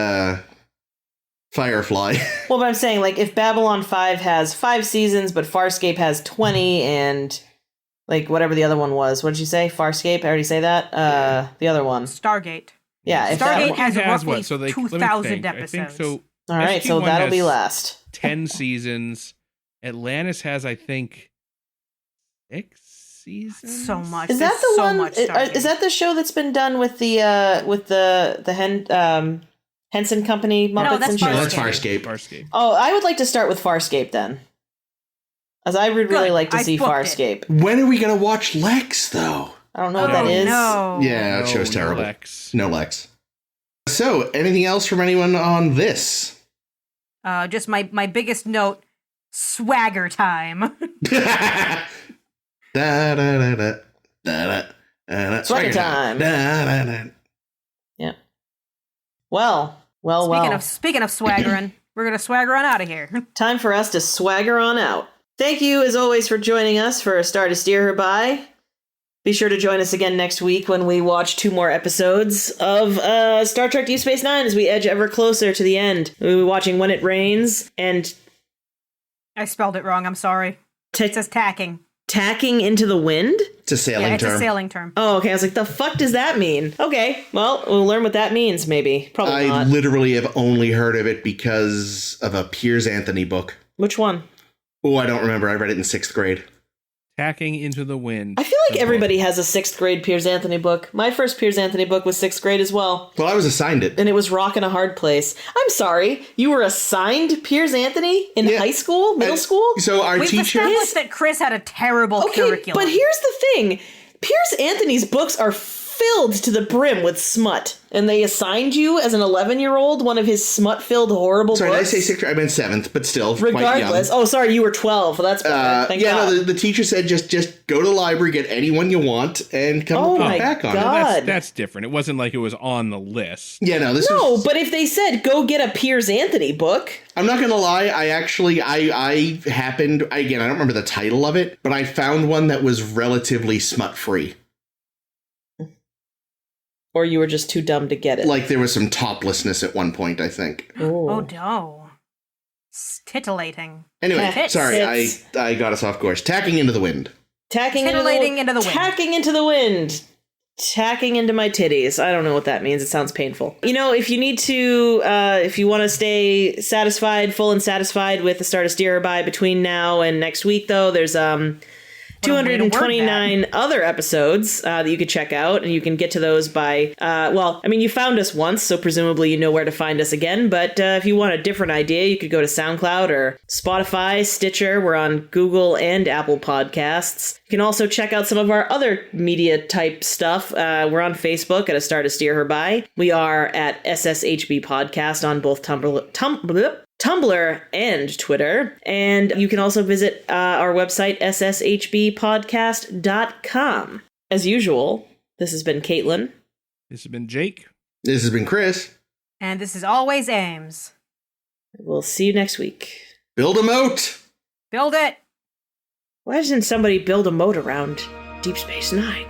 Firefly. Well, but I'm saying like if Babylon 5 has 5 seasons, but Farscape has 20, and like whatever the other one was. What did you say? Farscape? I already say that. The other one. Stargate. Yeah, Stargate has roughly what? So 2,000 episodes. I think so. All right, so that'll be last. 10 seasons. Atlantis has, I think, 6 seasons. So much. Is that the one? Much is that the show that's been done with the Henson Company Muppets and shit? No, that's Farscape. Farscape. Oh, I would like to start with Farscape then, as I would really like to see Farscape. When are we gonna watch Lex though? I don't know what that is. No. Yeah, that show's terrible. Lex. No Lex. So, anything else from anyone on this? Just my biggest note: swagger time. Swagger time. Yeah. Well. Speaking of swaggering, We're going to swagger on out of here. Time for us to swagger on out. Thank you, as always, for joining us for A Star to Steer Her By. Be sure to join us again next week when we watch 2 more episodes of Star Trek Deep Space Nine as we edge ever closer to the end. We'll be watching When It Rains and... I spelled it wrong. I'm sorry. It says tacking. Tacking into the wind? It's a sailing term. It's a sailing term. Oh, okay. I was like, the fuck does that mean? Okay, well, we'll learn what that means, maybe. Probably not. I literally have only heard of it because of a Piers Anthony book. Which one? Oh, I don't remember. I read it in 6th grade. Tacking into the wind. I feel like everybody has a 6th grade Piers Anthony book. My first Piers Anthony book was 6th grade as well. Well, I was assigned it. And it was Rockin' a Hard Place. I'm sorry, you were assigned Piers Anthony in high school, middle school? So our We've teacher... established that Chris had a terrible curriculum. But here's the thing. Piers Anthony's books are filled to the brim with smut. And they assigned you as an 11-year-old one of his smut-filled horrible Sorry, books. did I say 6th grade? I meant 7th, but still Regardless. quite young. Oh, sorry, you were 12. Well, that's better. Thank God. No, the teacher said just go to the library, get anyone you want, and come back on it. Well, that's different. It wasn't like it was on the list. Yeah, no, but if they said, go get a Piers Anthony book... I'm not gonna lie, I happened, again, I don't remember the title of it, but I found one that was relatively smut-free. Or you were just too dumb to get it. Like there was some toplessness at one point, I think. Ooh. Oh, no. It's titillating. Anyway, Tits. sorry, I got us off course. Tacking into the wind. Titillating into the wind. Tacking into the wind. Tacking into my titties. I don't know what that means. It sounds painful. You know, if you need to, if you want to stay satisfied, full and satisfied with the Star to Steer Her By between now and next week, though, there's 229 other episodes that you could check out, and you can get to those by, you found us once, so presumably you know where to find us again, but if you want a different idea, you could go to SoundCloud or Spotify, Stitcher. We're on Google and Apple Podcasts. You can also check out some of our other media-type stuff. We're on Facebook at A Star to Steer Her By. We are at SSHB Podcast on both Tumblr and Twitter. And you can also visit our website, sshbpodcast.com. As usual, this has been Caitlin. This has been Jake. This has been Chris. And this is always Ames. We'll see you next week. Build a moat! Build it! Why doesn't somebody build a moat around Deep Space Nine?